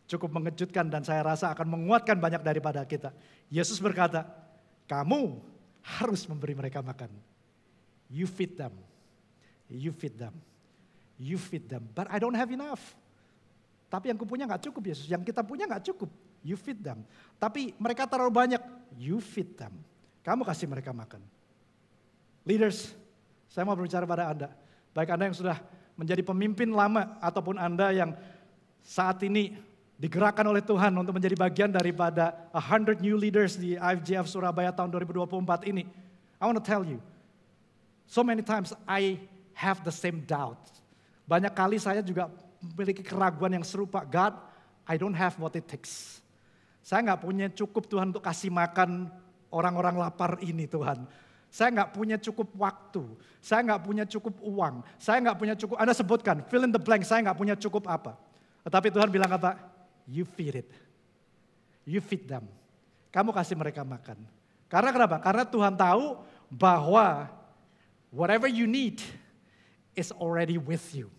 D: cukup mengejutkan dan saya rasa akan menguatkan banyak daripada kita. Yesus berkata, kamu harus memberi mereka makan. You feed them. You feed them. You feed them. But I don't have enough. Tapi yang kupunya nggak cukup Yesus. Yang kita punya nggak cukup. You feed them. Tapi mereka terlalu banyak. You feed them. Kamu kasih mereka makan. Leaders, saya mau berbicara pada Anda. Baik Anda yang sudah menjadi pemimpin lama ataupun Anda yang saat ini digerakkan oleh Tuhan untuk menjadi bagian daripada 100 new leaders di IFJF Surabaya tahun 2024 ini. I want to tell you, so many times I have the same doubt. Banyak kali saya juga memiliki keraguan yang serupa. God, I don't have what it takes. Saya nggak punya cukup Tuhan untuk kasih makan orang-orang lapar ini Tuhan. Saya nggak punya cukup waktu. Saya nggak punya cukup uang. Saya nggak punya cukup, Anda sebutkan, fill in the blank, saya nggak punya cukup apa. Tetapi Tuhan bilang apa? You feed it. You feed them. Kamu kasih mereka makan. Karena kenapa? Karena Tuhan tahu bahwa whatever you need is already with you.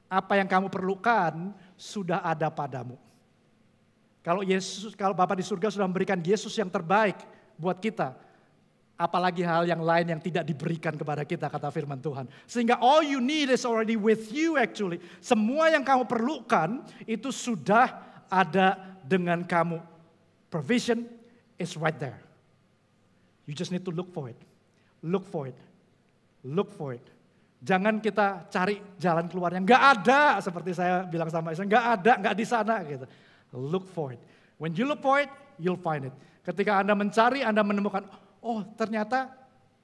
D: Apa yang kamu perlukan sudah ada padamu. Kalau Bapa di surga sudah memberikan Yesus yang terbaik buat kita, apalagi hal yang lain yang tidak diberikan kepada kita, kata firman Tuhan. Sehingga all you need is already with you actually. Semua yang kamu perlukan itu sudah ada dengan kamu. Provision is right there. You just need to look for it. Look for it. Look for it. Jangan kita cari jalan keluarnya. Nggak ada, seperti saya bilang sama istri, nggak ada, nggak di sana gitu. Look for it. When you look for it, you'll find it. Ketika Anda mencari, Anda menemukan, oh ternyata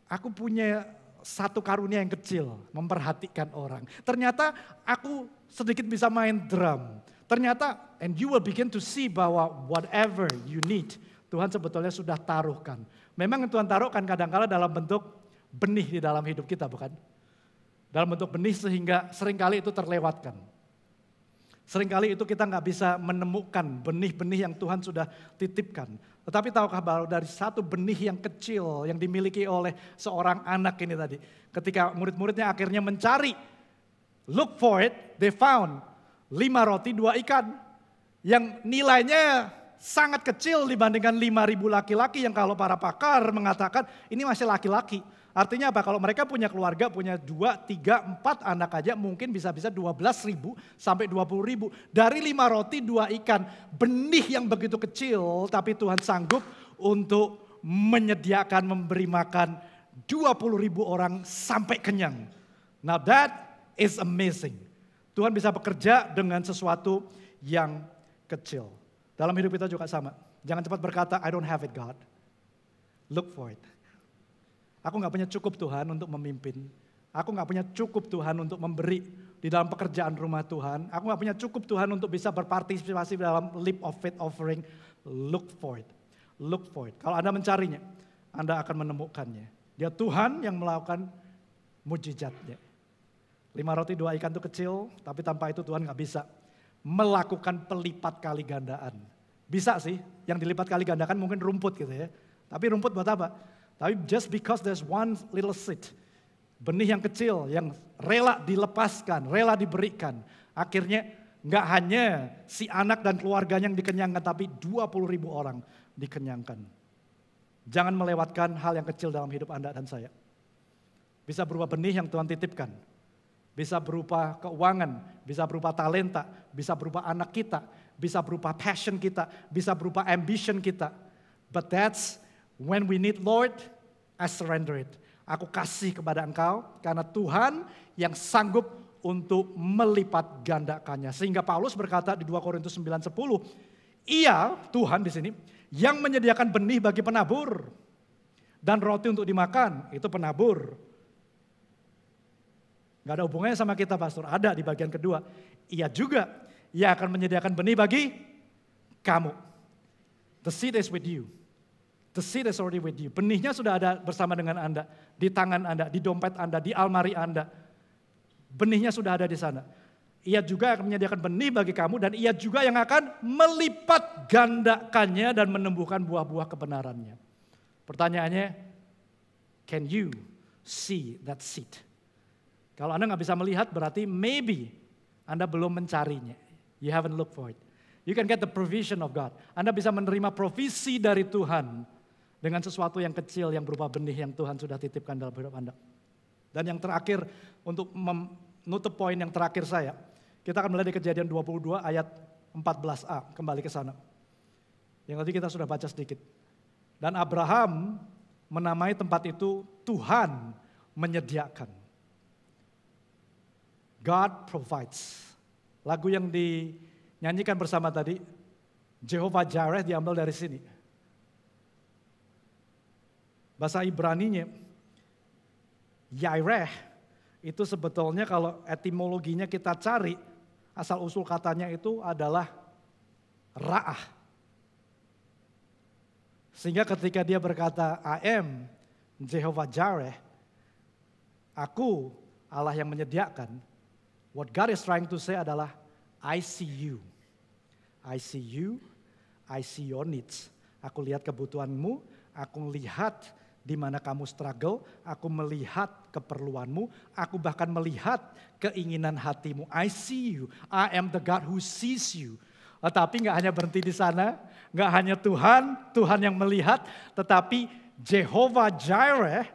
D: aku punya satu karunia yang kecil, memperhatikan orang. Ternyata aku sedikit bisa main drum. Ternyata, and you will begin to see bahwa whatever you need, Tuhan sebetulnya sudah taruhkan. Memang Tuhan taruhkan kadang-kala dalam bentuk benih di dalam hidup kita, bukan? Dalam bentuk benih sehingga seringkali itu terlewatkan. Seringkali itu kita nggak bisa menemukan benih-benih yang Tuhan sudah titipkan. Tetapi tahukah bahwa dari satu benih yang kecil yang dimiliki oleh seorang anak ini tadi. Ketika murid-muridnya akhirnya mencari, look for it, they found 5 roti 2 ikan. Yang nilainya sangat kecil dibandingkan 5.000 laki-laki yang kalau para pakar mengatakan ini masih laki-laki. Artinya apa? Kalau mereka punya keluarga, punya 2, 3, 4 anak aja mungkin bisa-bisa 12.000 sampai 20.000. Dari 5 roti 2 ikan, benih yang begitu kecil tapi Tuhan sanggup untuk menyediakan, memberi makan 20.000 orang sampai kenyang. Now that is amazing. Tuhan bisa bekerja dengan sesuatu yang kecil. Dalam hidup kita juga sama. Jangan cepat berkata, I don't have it God. Look for it. Aku gak punya cukup Tuhan untuk memimpin. Aku gak punya cukup Tuhan untuk memberi di dalam pekerjaan rumah Tuhan. Aku gak punya cukup Tuhan untuk bisa berpartisipasi dalam leap of faith offering. Look for it. Look for it. Kalau Anda mencarinya, Anda akan menemukannya. Dia Tuhan yang melakukan mujizatnya. 5 roti 2 ikan itu kecil, tapi tanpa itu Tuhan gak bisa melakukan pelipat kali gandaan. Bisa sih, yang dilipat kali gandakan mungkin rumput gitu ya. Tapi rumput buat apa? Tapi just because there's one little seed, benih yang kecil yang rela dilepaskan, rela diberikan. Akhirnya nggak hanya si anak dan keluarganya yang dikenyangkan, tapi 20.000 orang dikenyangkan. Jangan melewatkan hal yang kecil dalam hidup Anda dan saya. Bisa berupa benih yang Tuhan titipkan. Bisa berupa keuangan, bisa berupa talenta, bisa berupa anak kita, bisa berupa passion kita, bisa berupa ambition kita. But that's when we need Lord, I surrender it. Aku kasih kepada Engkau karena Tuhan yang sanggup untuk melipat gandakannya. Sehingga Paulus berkata di 2 Korintus 9:10, Ia, Tuhan di sini, yang menyediakan benih bagi penabur dan roti untuk dimakan, itu penabur. Gak ada hubungannya sama kita, pastor. Ada di bagian kedua. Ia juga, ia akan menyediakan benih bagi kamu. The seed is with you. The seed is already with you. Benihnya sudah ada bersama dengan Anda. Di tangan Anda, di dompet Anda, di almari Anda. Benihnya sudah ada di sana. Ia juga akan menyediakan benih bagi kamu dan ia juga yang akan melipat gandakannya dan menumbuhkan buah-buah kebenarannya. Pertanyaannya, can you see that seed? Kalau Anda nggak bisa melihat berarti maybe Anda belum mencarinya. You haven't looked for it. You can get the provision of God. Anda bisa menerima provisi dari Tuhan dengan sesuatu yang kecil yang berupa benih yang Tuhan sudah titipkan dalam hidup Anda. Dan yang terakhir untuk menutup poin yang terakhir saya, kita akan mulai dari Kejadian 22 ayat 14a, kembali ke sana. Yang tadi kita sudah baca sedikit. Dan Abraham menamai tempat itu Tuhan menyediakan. God provides. Lagu yang dinyanyikan bersama tadi, Jehovah Jireh diambil dari sini. Bahasa Ibraninya, Jireh itu sebetulnya kalau etimologinya kita cari, asal usul katanya itu adalah ra'ah. Sehingga ketika dia berkata, I am Jehovah Jireh, aku Allah yang menyediakan. What God is trying to say adalah, I see you. I see you, I see your needs. Aku lihat kebutuhanmu, aku lihat di mana kamu struggle, aku melihat keperluanmu, aku bahkan melihat keinginan hatimu. I see you, I am the God who sees you. Tetapi gak hanya berhenti di sana, gak hanya Tuhan yang melihat, tetapi Jehovah Jireh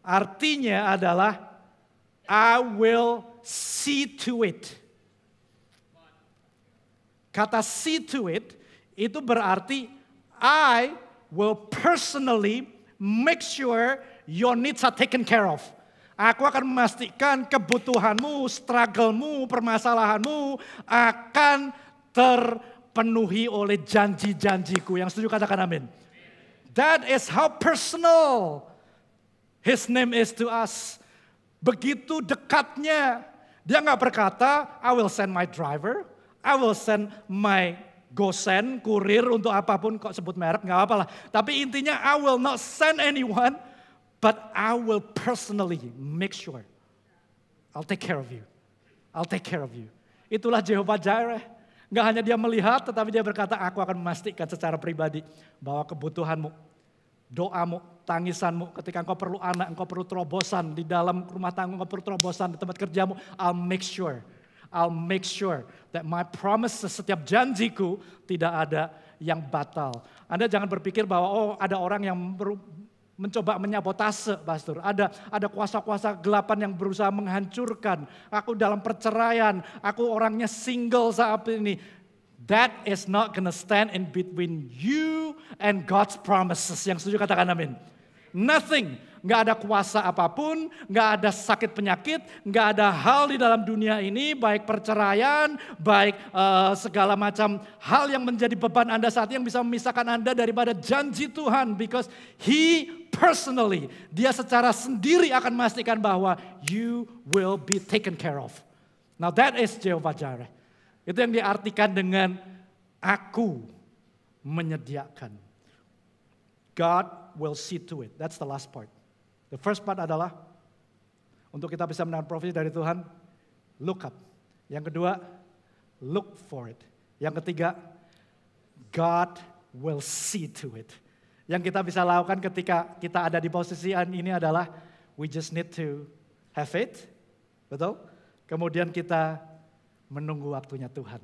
D: artinya adalah I will see to it. Kata see to it itu berarti I will personally make sure your needs are taken care of. Aku akan memastikan kebutuhanmu, strugglemu, permasalahanmu akan terpenuhi oleh janji-janjiku. Yang setuju katakan amin. That is how personal His name is to us. Begitu dekatnya. Dia gak berkata, I will send my driver, I will send my gosen, kurir untuk apapun, kok sebut merek, gak apa-apa lah. Tapi intinya I will not send anyone, but I will personally make sure. I'll take care of you. I'll take care of you. Itulah Jehovah Jireh. Gak hanya dia melihat, tetapi dia berkata, aku akan memastikan secara pribadi bahwa kebutuhanmu, doamu, tangisanmu, ketika engkau perlu anak, engkau perlu terobosan di dalam rumah tangga, engkau perlu terobosan di tempat kerjamu, I'll make sure that my promises, setiap janjiku tidak ada yang batal. Anda jangan berpikir bahwa ada orang yang mencoba menyabotase, pastor. Ada kuasa-kuasa gelapan yang berusaha menghancurkan. Aku dalam perceraian, aku orangnya single saat ini. That is not gonna stand in between you and God's promises. Yang setuju katakan amin. Nothing. Gak ada kuasa apapun, gak ada sakit penyakit, gak ada hal di dalam dunia ini, baik perceraian, baik segala macam hal yang menjadi beban Anda saat ini yang bisa memisahkan Anda daripada janji Tuhan. Because He personally, dia secara sendiri akan memastikan bahwa you will be taken care of. Now that is Jehovah Jireh. Itu yang diartikan dengan aku menyediakan. God will see to it. That's the last part. The first part adalah untuk kita bisa mendapat profesi dari Tuhan, look up. Yang kedua, look for it. Yang ketiga, God will see to it. Yang kita bisa lakukan ketika kita ada di posisi ini adalah we just need to have faith. Betul? Kemudian kita menunggu waktunya Tuhan.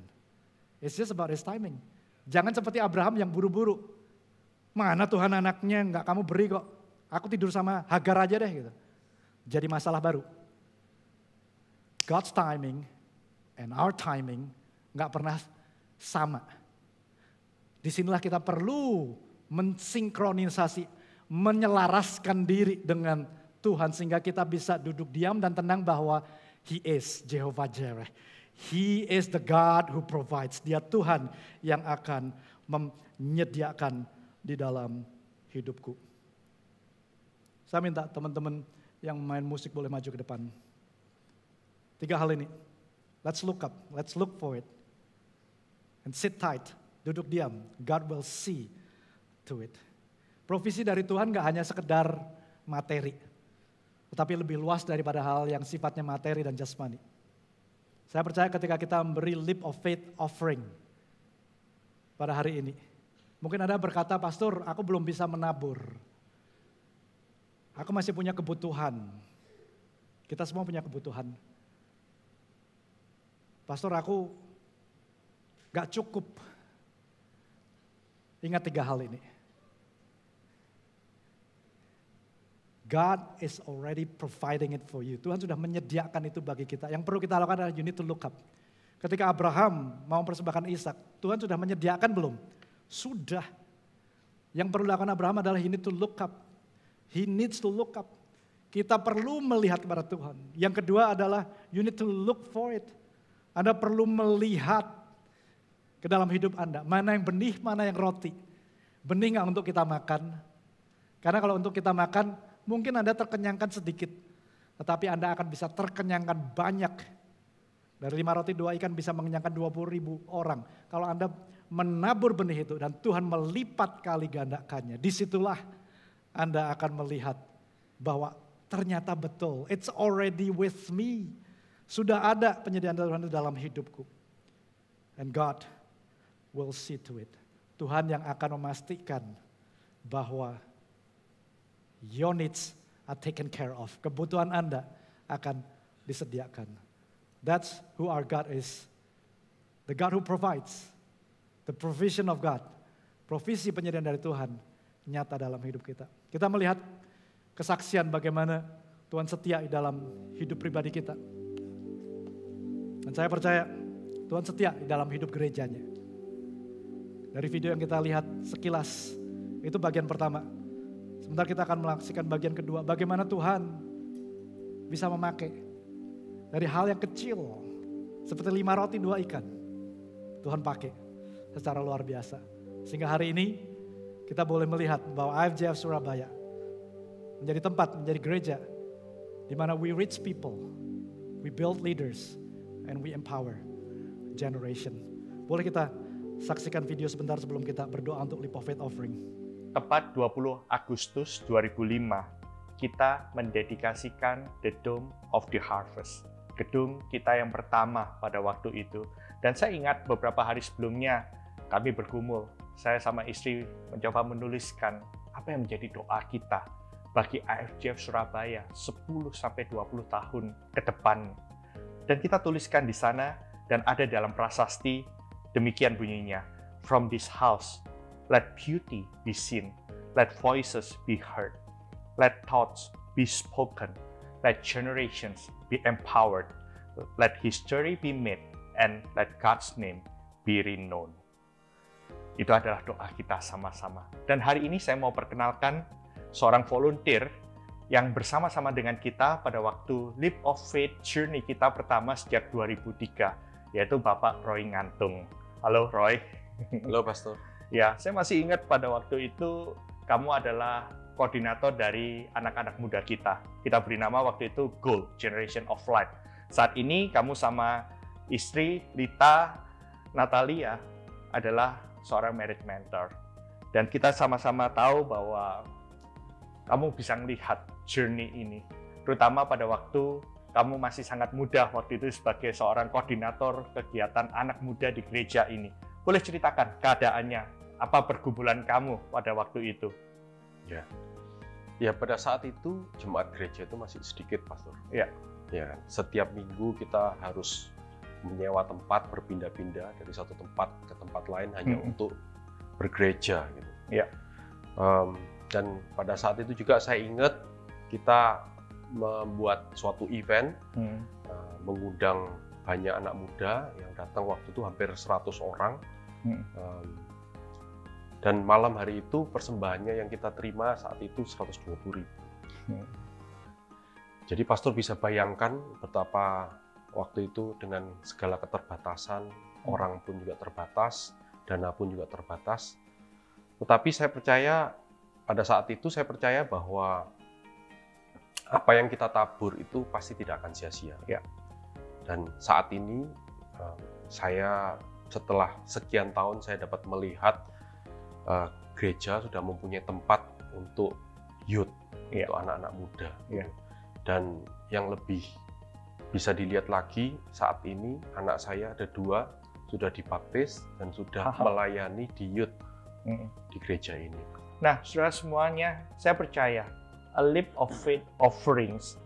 D: It's just about His timing. Jangan seperti Abraham yang buru-buru. Mana Tuhan anaknya, enggak kamu beri kok. Aku tidur sama Hagar aja deh gitu. Jadi masalah baru. God's timing and our timing enggak pernah sama. Disinilah kita perlu mensinkronisasi, menyelaraskan diri dengan Tuhan sehingga kita bisa duduk diam dan tenang bahwa He is Jehovah Jireh. He is the God who provides. Dia Tuhan yang akan menyediakan di dalam hidupku. Saya minta teman-teman yang main musik boleh maju ke depan. 3 hal ini. Let's look up, let's look for it. And sit tight, duduk diam. God will see to it. Provisi dari Tuhan gak hanya sekedar materi, tetapi lebih luas daripada hal yang sifatnya materi dan jasmani. Saya percaya ketika kita memberi leap of faith offering pada hari ini, mungkin Anda berkata, Pastor, aku belum bisa menabur. Aku masih punya kebutuhan. Kita semua punya kebutuhan. Pastor, aku gak cukup. Ingat 3 hal ini. God is already providing it for you. Tuhan sudah menyediakan itu bagi kita. Yang perlu kita lakukan adalah you need to look up. Ketika Abraham mau mempersembahkan Ishak, Tuhan sudah menyediakan belum? Sudah. Yang perlu dilakukan Abraham adalah he need to look up. He needs to look up. Kita perlu melihat kepada Tuhan. Yang kedua adalah you need to look for it. Anda perlu melihat ke dalam hidup Anda. Mana yang benih, mana yang roti. Benih nggak untuk kita makan? Karena kalau untuk kita makan, mungkin Anda terkenyangkan sedikit. Tetapi Anda akan bisa terkenyangkan banyak. Dari 5 roti 2 ikan bisa mengenyangkan 20.000 orang. Kalau Anda menabur benih itu dan Tuhan melipat kali gandakannya. Disitulah Anda akan melihat bahwa ternyata betul. It's already with me. Sudah ada penyediaan Tuhan dalam hidupku. And God will see to it. Tuhan yang akan memastikan bahwa your needs are taken care of. Kebutuhan Anda akan disediakan. That's who our God is. The God who provides. The provision of God. Provisi penyediaan dari Tuhan nyata dalam hidup kita. Kita melihat kesaksian bagaimana Tuhan setia di dalam hidup pribadi kita. Dan saya percaya Tuhan setia di dalam hidup gerejanya. Dari video yang kita lihat sekilas, itu bagian pertama. Sebentar kita akan melaksanakan bagian kedua. Bagaimana Tuhan bisa memakai dari hal yang kecil, seperti 5 roti 2 ikan. Tuhan pakai secara luar biasa. Sehingga hari ini kita boleh melihat bahwa IFJF Surabaya menjadi tempat, menjadi gereja di mana we reach people, we build leaders, and we empower generation. Boleh kita saksikan video sebentar sebelum kita berdoa untuk leap of faith offering.
C: Tepat 20 Agustus 2005, kita mendedikasikan The Dome of the Harvest. Gedung kita yang pertama pada waktu itu. Dan saya ingat beberapa hari sebelumnya kami bergumul. Saya sama istri mencoba menuliskan apa yang menjadi doa kita bagi IFJF Surabaya 10-20 tahun ke depan. Dan kita tuliskan di sana dan ada dalam prasasti demikian bunyinya. From this house, let beauty be seen, let voices be heard, let thoughts be spoken, let generations be empowered, let history be made, and let God's name be renowned. Itu adalah doa kita sama-sama. Dan hari ini saya mau perkenalkan seorang volunteer yang bersama-sama dengan kita pada waktu Leap of Faith Journey kita pertama sejak 2003, yaitu Bapak Roy Ngantung. Halo Roy.
E: Halo Pastor.
C: Ya, saya masih ingat pada waktu itu kamu adalah koordinator dari anak-anak muda kita. Kita beri nama waktu itu Gold Generation of Light. Saat ini kamu sama istri Lita Natalia adalah seorang marriage mentor. Dan kita sama-sama tahu bahwa kamu bisa melihat journey ini. Terutama pada waktu kamu masih sangat muda waktu itu sebagai seorang koordinator kegiatan anak muda di gereja ini. Boleh ceritakan keadaannya, apa pergumulan kamu pada waktu itu?
E: Ya pada saat itu jemaat gereja itu masih sedikit, Pastor.
C: Ya.
E: Ya, setiap minggu kita harus menyewa tempat, berpindah-pindah dari satu tempat ke tempat lain hanya untuk bergereja gitu.
C: Ya.
E: Dan pada saat itu juga saya ingat kita membuat suatu event, mengundang banyak anak muda yang datang waktu itu hampir 100 orang. Dan malam hari itu persembahannya yang kita terima saat itu 120.000. Jadi pastor bisa bayangkan betapa waktu itu dengan segala keterbatasan, orang pun juga terbatas, dana pun juga terbatas. Tetapi saya percaya pada saat itu saya percaya bahwa apa yang kita tabur itu pasti tidak akan sia-sia.
C: Ya.
E: Dan saat ini saya setelah sekian tahun saya dapat melihat gereja sudah mempunyai tempat untuk youth, untuk anak-anak muda. Dan yang lebih bisa dilihat lagi saat ini anak saya ada 2 sudah dibaptis dan sudah melayani di youth di gereja ini.
C: Nah, saudara semuanya, saya percaya a leap of faith offerings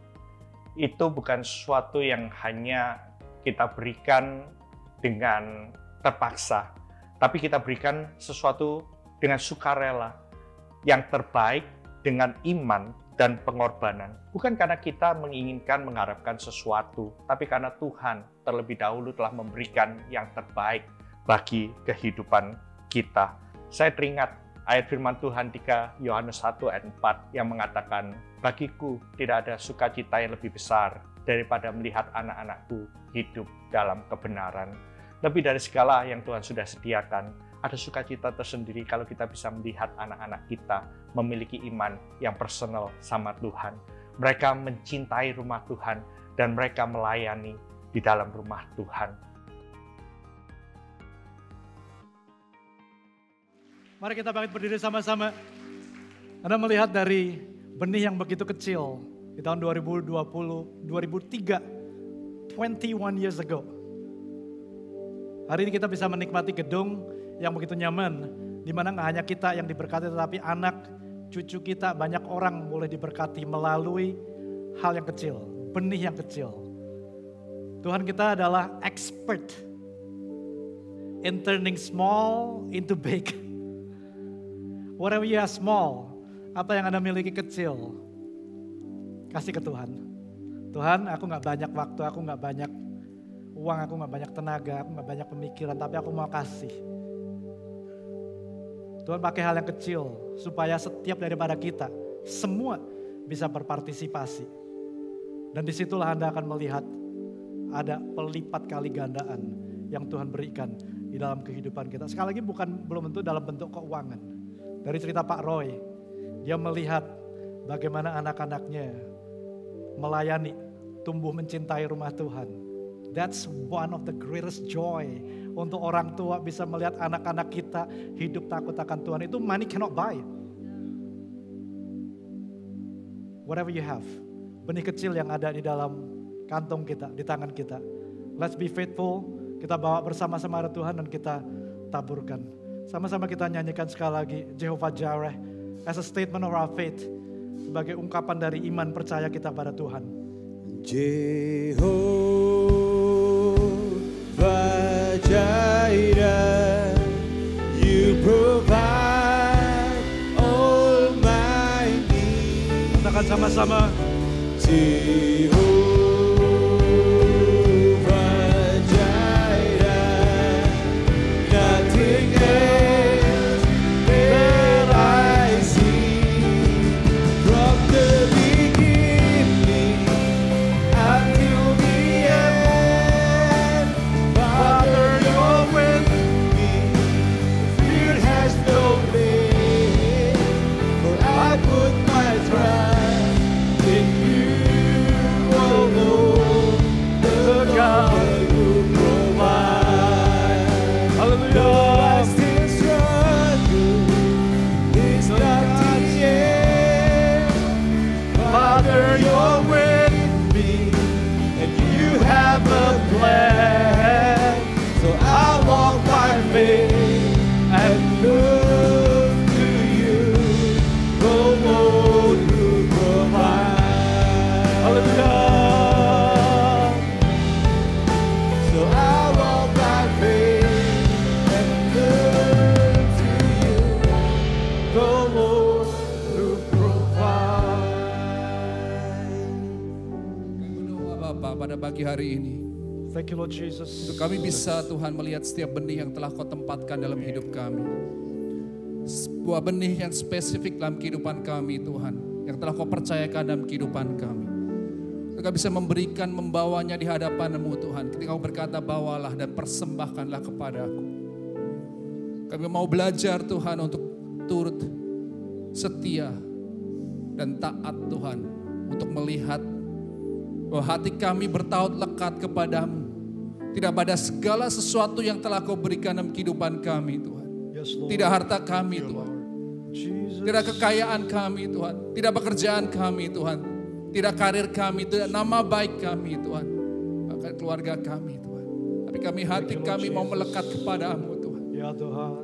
C: itu bukan sesuatu yang hanya kita berikan dengan terpaksa, tapi kita berikan sesuatu dengan sukarela, yang terbaik dengan iman dan pengorbanan. Bukan karena kita menginginkan mengharapkan sesuatu, tapi karena Tuhan terlebih dahulu telah memberikan yang terbaik bagi kehidupan kita. Saya teringat ayat firman Tuhan 3 Yohanes 1 ayat 4 yang mengatakan, bagiku tidak ada sukacita yang lebih besar daripada melihat anak-anakku hidup dalam kebenaran. Lebih dari segala yang Tuhan sudah sediakan, ada sukacita tersendiri kalau kita bisa melihat anak-anak kita memiliki iman yang personal sama Tuhan. Mereka mencintai rumah Tuhan dan mereka melayani di dalam rumah Tuhan.
D: Mari kita bangkit berdiri sama-sama. Anda melihat dari benih yang begitu kecil di tahun 2020, 2003, 21 years ago. Hari ini kita bisa menikmati gedung yang begitu nyaman, di mana nggak hanya kita yang diberkati, tetapi anak, cucu kita, banyak orang boleh diberkati melalui hal yang kecil, benih yang kecil. Tuhan kita adalah expert in turning small into big. Whatever you have small, apa yang Anda miliki kecil, kasih ke Tuhan. Tuhan, aku nggak banyak waktu, aku nggak banyak uang, aku nggak banyak tenaga, aku nggak banyak pemikiran, tapi aku mau kasih. Tuhan pakai hal yang kecil supaya setiap daripada kita semua bisa berpartisipasi. Dan disitulah Anda akan melihat ada pelipat kali gandaan yang Tuhan berikan di dalam kehidupan kita. Sekali lagi belum tentu dalam bentuk keuangan. Dari cerita Pak Roy, dia melihat bagaimana anak-anaknya melayani, tumbuh mencintai rumah Tuhan. That's one of the greatest joy. Untuk orang tua bisa melihat anak-anak kita hidup takut akan Tuhan. Itu money cannot buy. Whatever you have. Benih kecil yang ada di dalam kantong kita, di tangan kita. Let's be faithful. Kita bawa bersama-sama ada Tuhan dan kita taburkan. Sama-sama kita nyanyikan sekali lagi Jehovah Jireh as a statement of our faith. Sebagai ungkapan dari iman percaya kita pada Tuhan.
B: Jehovah Jireh, you provide all my needs.
D: Katakan sama-sama.
B: Jehovah Jireh, nothing else that I see. From the beginning until the end, Father, you're with me. Fear has no place, for I put my trust in you alone, the God who provides. Though I still struggle, it's not the end. Father, you're with me, and you have a plan. So I walk by faith and look to you, the one who provides. Hallelujah. So I walk by faith and look to you, the Lord who provides.
F: Berdoa Bapa pada pagi hari ini.
D: Thank you Lord Jesus.
F: Untuk kami bisa Tuhan melihat setiap benih yang telah Kau tempatkan dalam hidup kami. Sebuah benih yang spesifik dalam kehidupan kami Tuhan. Yang telah Kau percayakan dalam kehidupan kami. Untuk kami bisa memberikan, membawanya di hadapan-Mu Tuhan. Ketika Kau berkata bawalah dan persembahkanlah kepadaku. Kami mau belajar Tuhan untuk turut setia dan taat Tuhan. Untuk melihat Bahwa hati kami bertaut lekat kepadamu. Tidak pada segala sesuatu yang telah kau berikan dalam kehidupan kami Tuhan. Tidak harta kami Tuhan. Tidak kekayaan kami Tuhan. Tidak pekerjaan kami Tuhan. Tidak karir kami, tidak nama baik kami Tuhan. Bahkan keluarga kami Tuhan. Tapi hati kami mau melekat kepadamu Tuhan.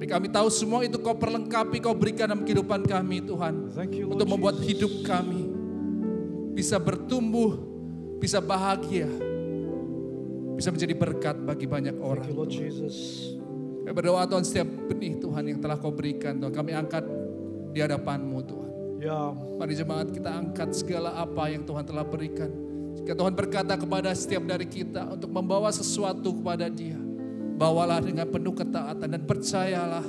F: Tapi kami tahu semua itu kau perlengkapi, kau berikan dalam kehidupan kami Tuhan. Untuk membuat hidup kami bisa bertumbuh, bisa bahagia. Bisa menjadi berkat bagi banyak orang. Kami berdoa Tuhan, setiap benih Tuhan yang telah kau berikan Tuhan, kami angkat di hadapan-Mu Tuhan. Mari jemaat kita angkat segala apa yang Tuhan telah berikan. Jika Tuhan berkata kepada setiap dari kita untuk membawa sesuatu kepada Dia, bawalah dengan penuh ketaatan dan percayalah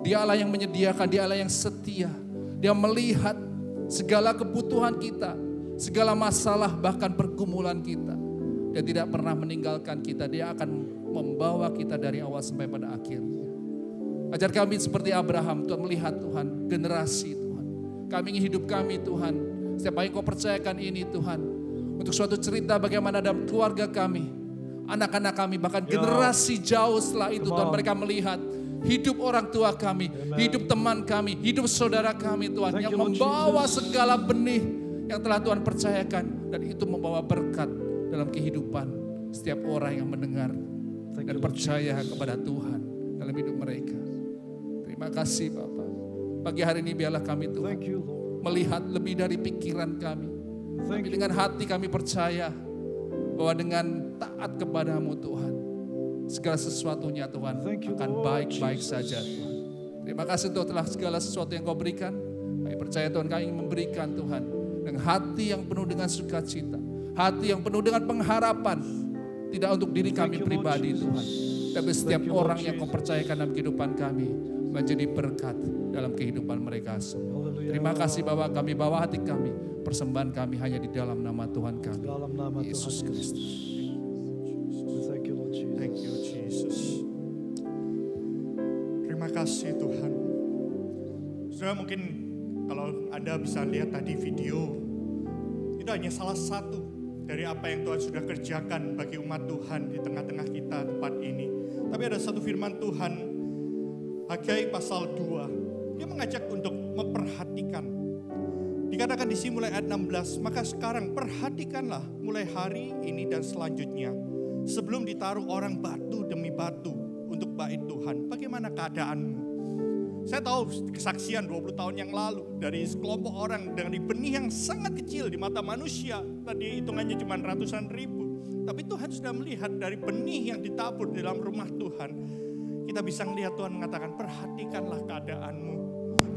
F: Dia Allah yang menyediakan, Dia Allah yang setia. Dia melihat segala kebutuhan kita, segala masalah bahkan pergumulan kita. Dia tidak pernah meninggalkan kita, Dia akan membawa kita dari awal sampai pada akhirnya. Ajar kami seperti Abraham, Tuhan melihat Tuhan generasi Tuhan. Kami ingin hidup kami Tuhan, setiap apa yang kau percayakan ini Tuhan, untuk suatu cerita bagaimana dalam keluarga kami, anak-anak kami, bahkan generasi jauh setelah itu Tuhan, mereka melihat hidup orang tua kami, hidup teman kami, hidup saudara kami Tuhan, yang membawa segala benih yang telah Tuhan percayakan, dan itu membawa berkat dalam kehidupan setiap orang yang mendengar dan percaya kepada Tuhan dalam hidup mereka. Terima kasih Bapak. Pagi hari ini biarlah kami Tuhan melihat lebih dari pikiran kami. Tapi dengan hati kami percaya bahwa dengan taat kepadamu Tuhan, segala sesuatunya Tuhan akan baik-baik saja Tuhan. Terima kasih Tuhan telah segala sesuatu yang kau berikan. Kami percaya Tuhan kami ingin memberikan Tuhan dengan hati yang penuh dengan sukacita. Hati yang penuh dengan pengharapan. Tidak untuk diri kami pribadi Tuhan, tapi setiap orang yang kau percayakan dalam kehidupan kami menjadi berkat dalam kehidupan mereka semua. Terima kasih bahwa kami bawa hati kami, persembahan kami hanya di dalam nama Tuhan kami, Yesus Kristus.
C: Thank you Jesus. Terima kasih Tuhan. Saudara, mungkin kalau Anda bisa lihat tadi video, itu hanya salah satu dari apa yang Tuhan sudah kerjakan bagi umat Tuhan di tengah-tengah kita tempat ini. Tapi ada satu firman Tuhan, Hagai pasal 2, dia mengajak untuk memperhatikan. Dikatakan di sini mulai ayat 16, maka sekarang perhatikanlah mulai hari ini dan selanjutnya, sebelum ditaruh orang batu demi batu untuk bait Tuhan. Bagaimana keadaanmu? Saya tahu kesaksian 20 tahun yang lalu dari sekelompok orang dengan benih yang sangat kecil di mata manusia. Tadi hitungannya cuma ratusan ribu. Tapi Tuhan sudah melihat dari benih yang ditabur di dalam rumah Tuhan. Kita bisa melihat Tuhan mengatakan, perhatikanlah keadaanmu.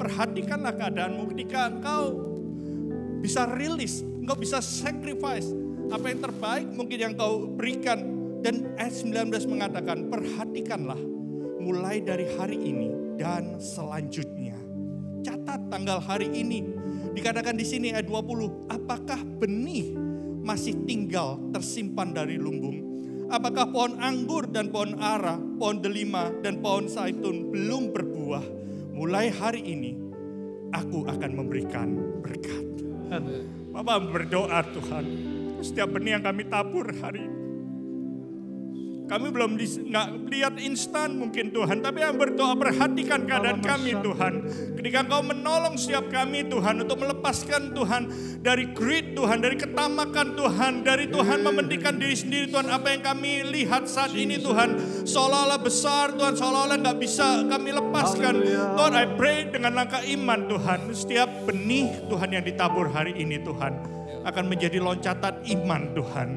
C: Perhatikanlah keadaanmu ketika engkau bisa rilis, engkau bisa sacrifice. Apa yang terbaik mungkin yang kau berikan. Dan ayat 19 mengatakan, perhatikanlah mulai dari hari ini dan selanjutnya. Catat tanggal hari ini. Dikatakan di sini ayat 20, apakah benih masih tinggal tersimpan dari lumbung? Apakah pohon anggur dan pohon ara, pohon delima dan pohon zaitun belum berbuah? Mulai hari ini aku akan memberikan berkat. Bapak berdoa Tuhan, setiap benih yang kami tabur hari ini, kami belum nggak lihat instan mungkin Tuhan, tapi yang berdoa perhatikan keadaan kami Tuhan. Ketika Engkau menolong setiap kami Tuhan untuk melepaskan Tuhan dari greed Tuhan, dari ketamakan Tuhan, dari Tuhan mementingkan diri sendiri Tuhan. Apa yang kami lihat saat ini Tuhan, seolah-olah besar Tuhan, seolah-olah nggak bisa kami lepaskan. Tuhan, I pray dengan langkah iman Tuhan, setiap benih Tuhan yang ditabur hari ini Tuhan akan menjadi loncatan iman Tuhan.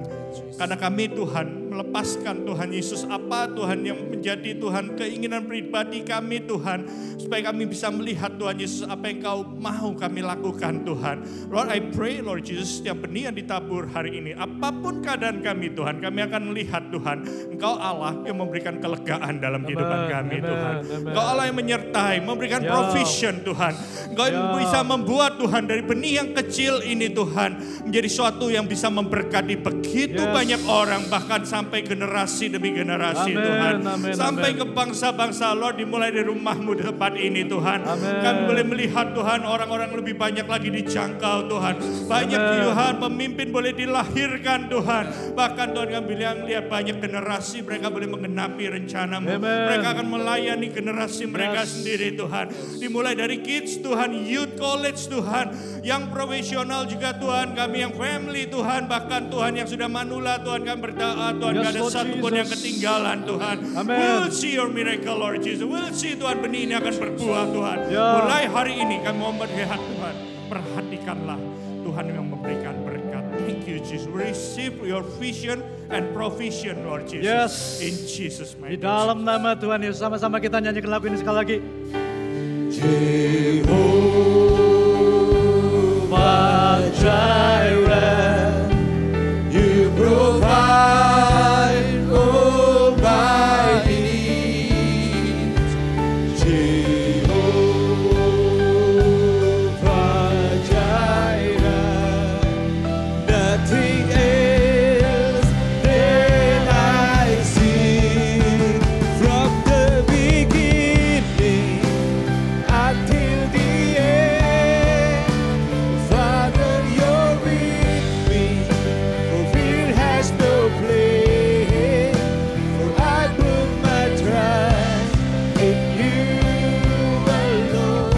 C: Karena kami Tuhan melepaskan Tuhan Yesus apa Tuhan yang menjadi Tuhan keinginan pribadi kami Tuhan. Supaya kami bisa melihat Tuhan Yesus apa yang Kau mau kami lakukan Tuhan. Lord, I pray Lord Jesus, setiap benih yang ditabur hari ini, apapun keadaan kami Tuhan, kami akan melihat Tuhan, Engkau Allah yang memberikan kelegaan dalam kehidupan kami Tuhan. Engkau Allah yang menyertai, memberikan provision Tuhan. Engkau bisa membuat Tuhan dari benih yang kecil ini Tuhan menjadi suatu yang bisa memberkati begitu banyak orang, bahkan sampai generasi demi generasi
D: Amin,
C: Tuhan.
D: amin,
C: Sampai
D: amin.
C: ke bangsa-bangsa Lord, dimulai dari rumahmu di tempat ini Tuhan.
D: Amin.
C: Kami boleh melihat Tuhan orang-orang lebih banyak lagi dijangkau Tuhan. Banyak
D: Amin.
C: Tuhan pemimpin boleh dilahirkan Tuhan. Bahkan Tuhan kami bilang lihat banyak generasi mereka boleh menggenapi rencanamu.
D: Amin.
C: Mereka akan melayani generasi mereka sendiri Tuhan. Dimulai dari kids Tuhan, youth college Tuhan, yang profesional juga Tuhan, kami yang family Tuhan, bahkan Tuhan yang sudah manula Tuhan, kami berdoa Tuhan,
D: Yes,
C: gak ada
D: Lord
C: satupun
D: Jesus.
C: yang ketinggalan Tuhan.
D: Amin.
C: We'll see your miracle Lord Jesus. We'll see Tuhan benih ini akan berbuah Tuhan.
D: Ya.
C: Mulai hari ini kami mau melihat Tuhan, perhatikanlah Tuhan yang memberikan berkat. Thank you Jesus. We receive your vision and provision Lord Jesus.
D: Yes.
C: In Jesus
D: Di
C: mighty name.
D: dalam nama Tuhan Yesus, sama-sama kita nyanyikan lagu ini sekali lagi.
B: Jehovah Jireh, you provide all my needs. Jehovah Jireh, nothing else that I see from the beginning until the end. Father, you're with me, for fear has no place. For I put my trust in you alone,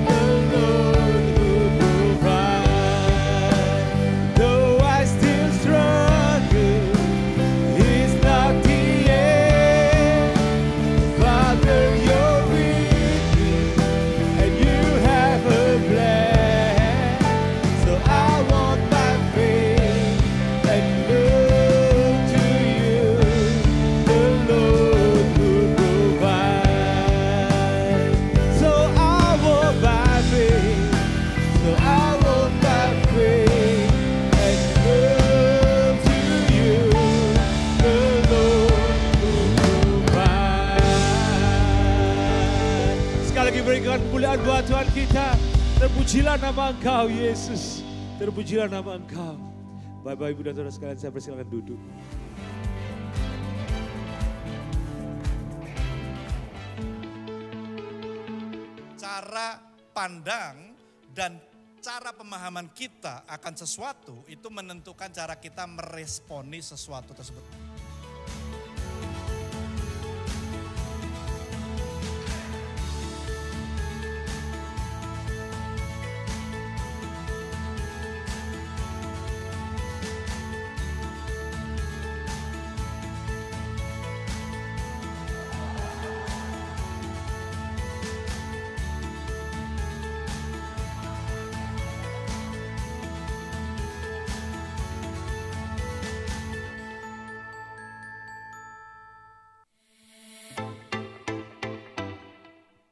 B: the Lord who provides. Though I still struggle, it's not the end. Father, you're with me, and you have a plan. So I want my faith and look to you, the Lord who provides. So I want my faith, so I want my faith and look to you, the Lord who provides. Sekali lagi berikan kemuliaan buat Tuhan kita. Terpujilah nama Engkau Yesus. Terpujilah nama Engkau. Bapak Ibu dan Saudara sekalian, saya persilakan duduk.
G: Cara pandang dan cara pemahaman kita akan sesuatu itu menentukan cara kita meresponi sesuatu tersebut.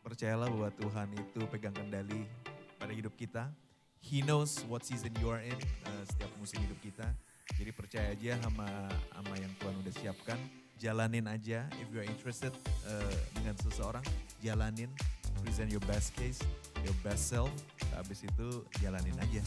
H: Percayalah bahwa Tuhan itu pegang kendali pada hidup kita. He knows what season you are in, setiap musim hidup kita. Jadi percaya aja sama yang Tuhan udah siapkan. Jalanin aja, if you are interested dengan seseorang, jalanin. Present your best case, your best self. Habis itu jalanin aja.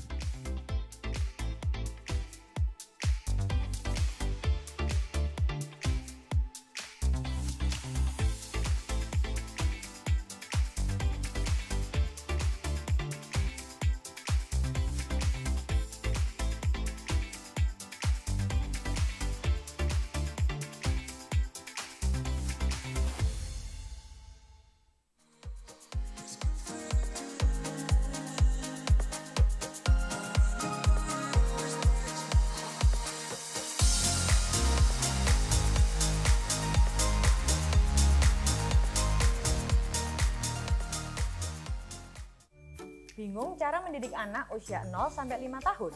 I: Bingung cara mendidik anak usia 0 sampai 5 tahun?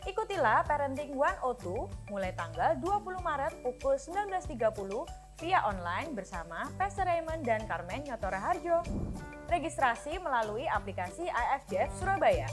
I: Ikutilah Parenting 102 mulai tanggal 20 Maret pukul 19.30 via online bersama Pastor Raymond dan Carmen Nyotora Harjo. Registrasi melalui aplikasi IFDF Surabaya.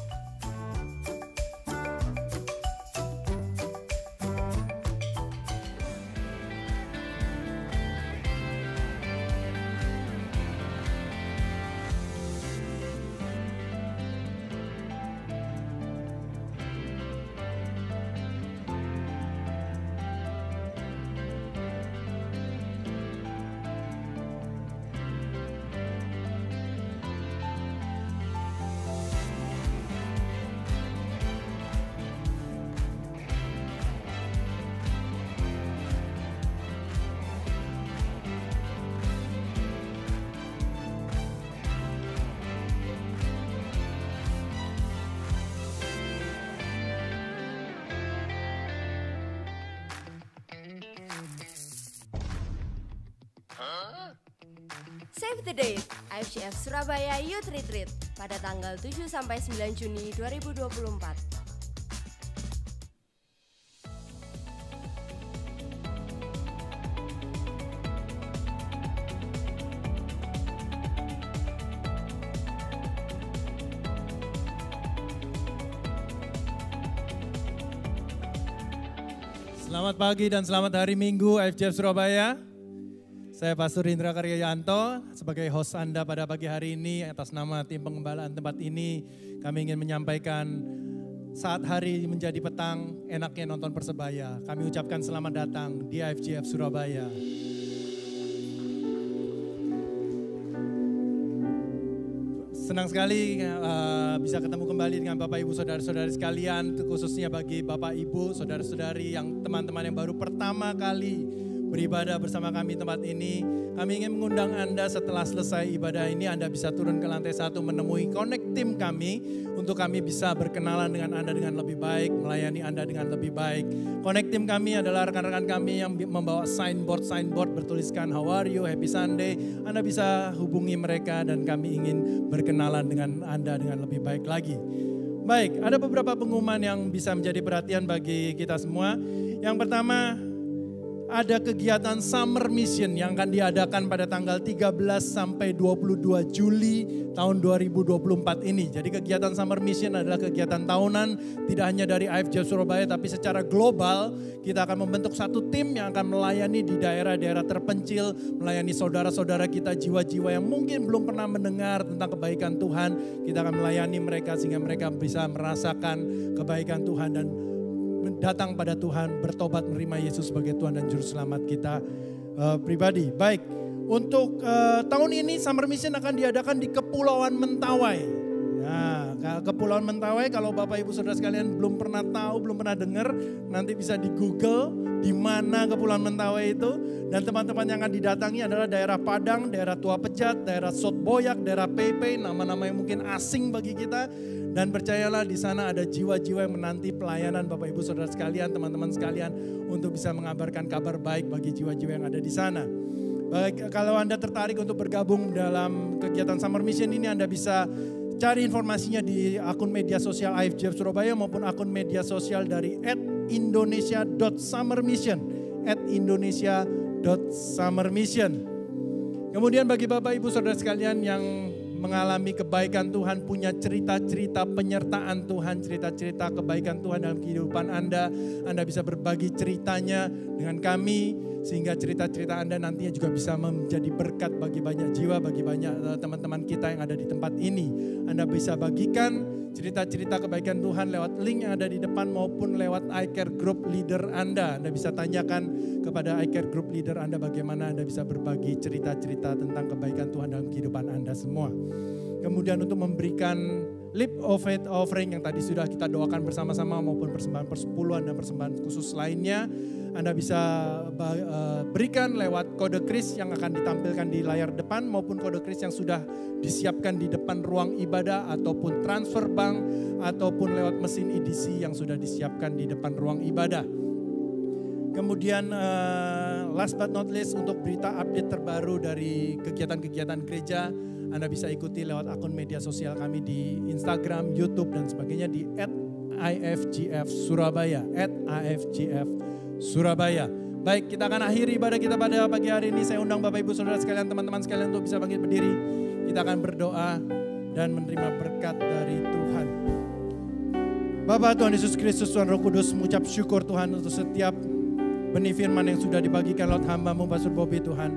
J: Save the date, IFGF Surabaya Youth Retreat pada tanggal 7-9 Juni 2024.
K: Selamat pagi dan selamat hari Minggu IFGF Surabaya. Saya Pastor Indra Karyayanto sebagai host Anda pada pagi hari ini atas nama tim pengembalaan tempat ini. Kami ingin menyampaikan saat hari menjadi petang enaknya nonton Persebaya. Kami ucapkan selamat datang di IFGF Surabaya. Senang sekali bisa ketemu kembali dengan Bapak Ibu Saudara-saudari sekalian, khususnya bagi Bapak Ibu Saudara-saudari yang teman-teman yang baru pertama kali beribadah bersama kami tempat ini. Kami ingin mengundang Anda setelah selesai ibadah ini Anda bisa turun ke lantai 1 menemui Connect Team kami untuk kami bisa berkenalan dengan Anda dengan lebih baik, melayani Anda dengan lebih baik. Connect Team kami adalah rekan-rekan kami yang membawa signboard bertuliskan How are you, Happy Sunday. Anda bisa hubungi mereka dan kami ingin berkenalan dengan Anda dengan lebih baik lagi. Baik, ada beberapa pengumuman yang bisa menjadi perhatian bagi kita semua. Yang pertama, ada kegiatan Summer Mission yang akan diadakan pada tanggal 13 sampai 22 Juli tahun 2024 ini. Jadi kegiatan Summer Mission adalah kegiatan tahunan tidak hanya dari IFGF Surabaya tapi secara global kita akan membentuk satu tim yang akan melayani di daerah-daerah terpencil, melayani saudara-saudara kita jiwa-jiwa yang mungkin belum pernah mendengar tentang kebaikan Tuhan. Kita akan melayani mereka sehingga mereka bisa merasakan kebaikan Tuhan dan datang pada Tuhan, bertobat menerima Yesus sebagai Tuhan dan Juru Selamat kita pribadi. Baik, untuk tahun ini Summer Mission akan diadakan di Kepulauan Mentawai. Nah, Kepulauan Mentawai kalau Bapak Ibu Saudara sekalian belum pernah tahu, belum pernah dengar, nanti bisa di Google di mana Kepulauan Mentawai itu. Dan teman-teman yang akan didatangi adalah daerah Padang, daerah Tua Pejat, daerah Sotboyak, daerah Pepe, nama-nama yang mungkin asing bagi kita. Dan percayalah di sana ada jiwa-jiwa yang menanti pelayanan Bapak Ibu Saudara sekalian, teman-teman sekalian untuk bisa mengabarkan kabar baik bagi jiwa-jiwa yang ada di sana. Baik, kalau Anda tertarik untuk bergabung dalam kegiatan Summer Mission ini Anda bisa cari informasinya di akun media sosial IFGF Surabaya maupun akun media sosial dari @indonesia.summermission @indonesia.summermission. Kemudian bagi Bapak Ibu Saudara sekalian yang mengalami kebaikan Tuhan, punya cerita-cerita penyertaan Tuhan, cerita-cerita kebaikan Tuhan dalam kehidupan Anda bisa berbagi ceritanya dengan kami, sehingga cerita-cerita Anda nantinya juga bisa menjadi berkat bagi banyak jiwa, bagi banyak teman-teman kita yang ada di tempat ini. Anda bisa bagikan cerita-cerita kebaikan Tuhan lewat link yang ada di depan maupun lewat iCare Group Leader Anda. Anda bisa tanyakan kepada iCare Group Leader Anda bagaimana Anda bisa berbagi cerita-cerita tentang kebaikan Tuhan dalam kehidupan Anda semua. Kemudian untuk memberikan Leap of Faith offering yang tadi sudah kita doakan bersama-sama maupun persembahan persepuluhan dan persembahan khusus lainnya, Anda bisa berikan lewat kode kris yang akan ditampilkan di layar depan maupun kode kris yang sudah disiapkan di depan ruang ibadah ataupun transfer bank ataupun lewat mesin EDC yang sudah disiapkan di depan ruang ibadah. Kemudian last but not least untuk berita update terbaru dari kegiatan-kegiatan gereja, Anda bisa ikuti lewat akun media sosial kami di Instagram, YouTube dan sebagainya di @IFGF Surabaya, @IFGF Surabaya. Baik, kita akan akhiri ibadah kita pada pagi hari ini. Saya undang Bapak Ibu Saudara sekalian, teman-teman sekalian untuk bisa bangkit berdiri. Kita akan berdoa dan menerima berkat dari Tuhan. Bapa Tuhan Yesus Kristus, Tuhan Roh Kudus, mengucap syukur Tuhan untuk setiap benih firman yang sudah dibagikan lewat hamba-Mu Pastor Bobby Tuhan.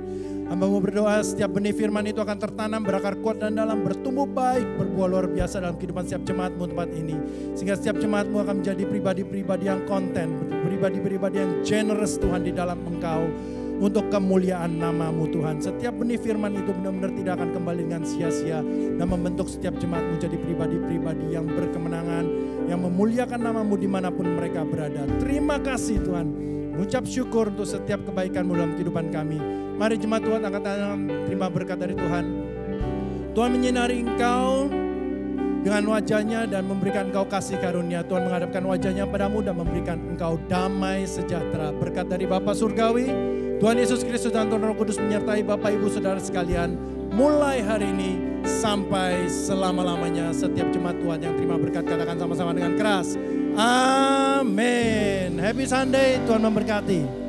K: Hamba-Mu berdoa setiap benih firman itu akan tertanam, berakar kuat dan dalam, bertumbuh baik, berbuah luar biasa dalam kehidupan setiap jemaat-Mu tempat ini. Sehingga setiap jemaat-Mu akan menjadi pribadi-pribadi yang konten, pribadi-pribadi yang generous Tuhan di dalam Engkau. Untuk kemuliaan nama-Mu Tuhan. Setiap benih firman itu benar-benar tidak akan kembali dengan sia-sia. Dan membentuk setiap jemaat-Mu jadi pribadi-pribadi yang berkemenangan, yang memuliakan nama-Mu dimanapun mereka berada. Terima kasih Tuhan. Mengucap syukur untuk setiap kebaikan-Mu dalam kehidupan kami. Mari jemaat Tuhan angkat tangan, terima berkat dari Tuhan. Tuhan menyinari engkau dengan wajahnya dan memberikan engkau kasih karunia. Tuhan menghadapkan wajahnya padamu dan memberikan engkau damai sejahtera. Berkat dari Bapa Surgawi, Tuhan Yesus Kristus dan Tuhan Roh Kudus menyertai Bapak Ibu Saudara sekalian. mulai hari ini sampai selama-lamanya. Setiap jemaat Tuhan yang terima berkat katakan sama-sama dengan keras. Amin. Happy Sunday, Tuhan memberkati.